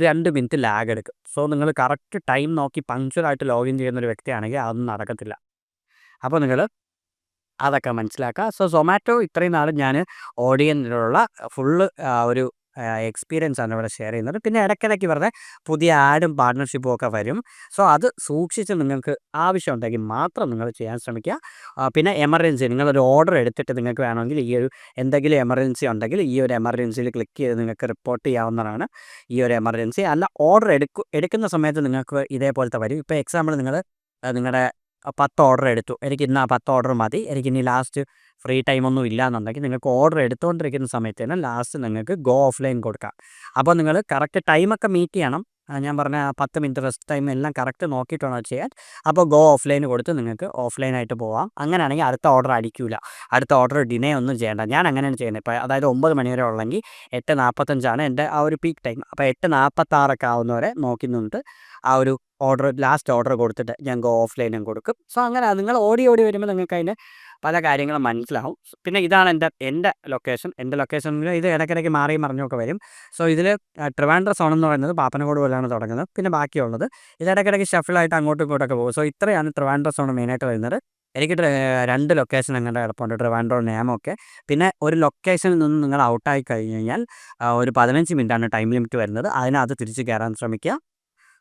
2 മിനിറ്റ് ലാഗ് എടുക്കും. സോ നിങ്ങൾ കറക്റ്റ് ടൈം നോക്കി പങ്ക്ച്വലായിട്ട് ലോഗിൻ ചെയ്യുന്നൊരു വ്യക്തിയാണെങ്കിൽ അതൊന്നും നടക്കത്തില്ല. അപ്പോൾ നിങ്ങൾ അതൊക്കെ മനസ്സിലാക്കുക. സോ സൊമാറ്റോ ഇത്രയും നാൾ ഞാൻ ഓഡിയൻസിലുള്ള ഫുള്ള് ഒരു എക്സ്പീരിയൻസ് ആണ് ഇവിടെ ഷെയർ ചെയ്യുന്നത്. പിന്നെ ഇടയ്ക്കിടയ്ക്ക് വെറുതെ പുതിയ ആഡും പാർട്ട്ണർഷിപ്പും ഒക്കെ വരും. സോ അത് സൂക്ഷിച്ച് നിങ്ങൾക്ക് ആവശ്യമുണ്ടെങ്കിൽ മാത്രം നിങ്ങൾ ചെയ്യാൻ ശ്രമിക്കുക. പിന്നെ എമർജൻസി, നിങ്ങളൊരു ഓർഡർ എടുത്തിട്ട് നിങ്ങൾക്ക് വേണമെങ്കിൽ ഈ ഒരു എന്തെങ്കിലും എമർജൻസി ഉണ്ടെങ്കിൽ ഈ ഒരു എമർജൻസിയിൽ ക്ലിക്ക് ചെയ്ത് നിങ്ങൾക്ക് റിപ്പോർട്ട് ചെയ്യാവുന്നതാണ് ഈ ഒരു എമർജൻസി. അല്ല, ഓർഡർ എടുക്കുന്ന സമയത്ത് നിങ്ങൾക്ക് ഇതേപോലത്തെ വരും. ഇപ്പോൾ എക്സാമ്പിൾ നിങ്ങളുടെ 10 ഓർഡർ എടുത്തു, എനിക്ക് ഇന്ന് ആ 10 ഓർഡർ മതി, എനിക്കിനി ലാസ്റ്റ് ഫ്രീ ടൈമൊന്നും ഇല്ല എന്നുണ്ടെങ്കിൽ നിങ്ങൾക്ക് ഓർഡർ എടുത്തുകൊണ്ടിരിക്കുന്ന സമയത്ത് തന്നെ ലാസ്റ്റ് നിങ്ങൾക്ക് ഗോ ഓഫ്ലൈൻ കൊടുക്കാം. അപ്പോൾ നിങ്ങൾ കറക്റ്റ് ടൈമൊക്കെ മീറ്റ് ചെയ്യണം. ഞാൻ പറഞ്ഞ 10 മിനിറ്റ് റെസ്റ്റ് ടൈം എല്ലാം കറക്റ്റ് നോക്കിയിട്ട് വേണം ചെയ്യാൻ. അപ്പോൾ ഗോ ഓഫ്ലൈൻ കൊടുത്ത് നിങ്ങൾക്ക് ഓഫ്ലൈനായിട്ട് പോവാം. അങ്ങനെയാണെങ്കിൽ അടുത്ത ഓർഡർ അടിക്കില്ല, അടുത്ത ഓർഡർ ഡിലേ ഒന്നും ചെയ്യേണ്ട. ഞാൻ അങ്ങനെയാണ് ചെയ്യുന്നത്. ഇപ്പോൾ അതായത് 9 മണി വരെ ഉള്ളെങ്കിൽ 8:45 എൻ്റെ ആ ഒരു പീക്ക് ടൈം. അപ്പോൾ 8:46 ആവുന്നവരെ നോക്കി നിന്നിട്ട് ആ ഒരു ലാസ്റ്റ് ഓർഡർ കൊടുത്തിട്ട് ഞാൻ ഗോ ഓഫ്ലൈനും കൊടുക്കും. സോ അങ്ങനെ നിങ്ങൾ ഓടി വരുമ്പോൾ നിങ്ങൾക്ക് അതിൻ്റെ പല കാര്യങ്ങളും മനസ്സിലാവും. പിന്നെ ഇതാണ് എൻ്റെ ലൊക്കേഷൻ. എൻ്റെ ലൊക്കേഷനിൽ ഇത് ഇടയ്ക്കിടയ്ക്ക് മാറിയും മറിഞ്ഞൊക്കെ വരും. സോ ഇതിൽ ട്രിവാൻഡ്രം സോൺ എന്ന് പറയുന്നത് പാപ്പനംകോട് പോലെയാണ് തുടങ്ങുന്നത്. പിന്നെ ബാക്കിയുള്ളത് ഇത് ഇടയ്ക്കിടയ്ക്ക് ഷഫിളായിട്ട് അങ്ങോട്ടും ഇങ്ങോട്ടൊക്കെ പോകും. സോ ഇത്രയാണ് ട്രിവാൻഡ്രം സോൺ മെയിനായിട്ട് വരുന്നത്. എനിക്ക് 2 ലൊക്കേഷൻ അങ്ങനെ കിടപ്പുണ്ട്, ട്രിവാൻഡ്രം, നേമൊക്കെ. പിന്നെ ഒരു ലൊക്കേഷനിൽ നിന്ന് നിങ്ങൾ ഔട്ടായി കഴിഞ്ഞ് കഴിഞ്ഞാൽ ഒരു 15 മിനിറ്റാണ് ടൈം ലിമിറ്റ് വരുന്നത്. അതിനകത്ത് തിരിച്ച് കയറാൻ ശ്രമിക്കുക.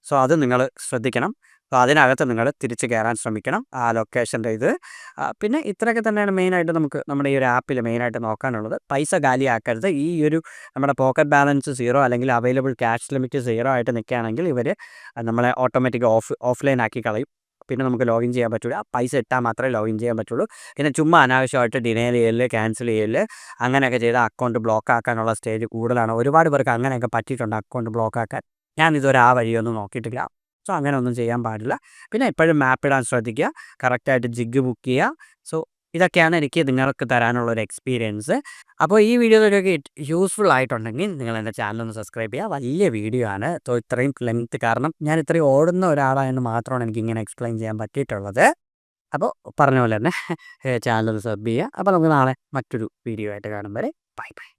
സോ അത് നിങ്ങൾ ശ്രദ്ധിക്കണം. അപ്പോൾ അതിനകത്ത് നിങ്ങൾ തിരിച്ച് കയറാൻ ശ്രമിക്കണം ആ ലൊക്കേഷൻ്റെ ഇത്. പിന്നെ ഇത്രയൊക്കെ തന്നെയാണ് മെയിനായിട്ട് നമുക്ക് നമ്മുടെ ഈ ഒരു ആപ്പിൽ മെയിനായിട്ട് നോക്കാനുള്ളത്. പൈസ കാലിയാക്കരുത്. ഈ ഒരു നമ്മുടെ പോക്കറ്റ് ബാലൻസ് 0 അല്ലെങ്കിൽ അവൈലബിൾ ക്യാഷ് ലിമിറ്റ് 0 ആയിട്ട് നിൽക്കുകയാണെങ്കിൽ ഇവർ നമ്മളെ ഓട്ടോമാറ്റിക് ഓഫ്ലൈൻ ആക്കി കളയും. പിന്നെ നമുക്ക് ലോഗിൻ ചെയ്യാൻ പറ്റില്ല. പൈസ ഇട്ടാൽ മാത്രമേ ലോഗിൻ ചെയ്യാൻ പറ്റുള്ളൂ. പിന്നെ ചുമ്മാ അനാവശ്യമായിട്ട് ഡിനൈ ചെയ്യൽ, ക്യാൻസൽ ചെയ്യൽ, അങ്ങനെയൊക്കെ ചെയ്ത് അക്കൗണ്ട് ബ്ലോക്ക് ആക്കാനുള്ള സ്റ്റേജ് കൂടുതലാണ്. ഒരുപാട് പേർക്ക് അങ്ങനെയൊക്കെ പറ്റിയിട്ടുണ്ട് അക്കൗണ്ട് ബ്ലോക്ക് ആക്കാൻ. ഞാനിതുവരെ ആ വഴിയൊന്നും നോക്കിയിട്ടില്ല. സോ അങ്ങനെ ഒന്നും ചെയ്യാൻ പാടില്ല. പിന്നെ എപ്പോഴും മാപ്പ് ഇടാൻ ശ്രദ്ധിക്കുക. കറക്റ്റായിട്ട് ജിഗ് ബുക്ക് ചെയ്യുക. സോ ഇതൊക്കെയാണ് എനിക്ക് നിങ്ങൾക്ക് തരാനുള്ള ഒരു എക്സ്പീരിയൻസ്. അപ്പോൾ ഈ വീഡിയോ നിങ്ങൾക്ക് യൂസ്ഫുൾ ആയിട്ടുണ്ടെങ്കിൽ നിങ്ങൾ എൻ്റെ ചാനൽ ഒന്ന് സബ്സ്ക്രൈബ് ചെയ്യുക. വലിയ വീഡിയോ ആണ്. സോ ഇത്രയും ലെങ്ത് കാരണം ഞാൻ ഇത്രയും ഓടുന്ന ഒരാളായെന്ന് മാത്രമാണ് എനിക്കിങ്ങനെ എക്സ്പ്ലെയിൻ ചെയ്യാൻ പറ്റിയിട്ടുള്ളത്. അപ്പോൾ പറഞ്ഞ പോലെ തന്നെ ചാനൽ ഒന്ന് സബ് ചെയ്യുക. അപ്പോൾ നമുക്ക് നാളെ മറ്റൊരു വീഡിയോ ആയിട്ട് കാണും വരെ ബൈ ബൈ.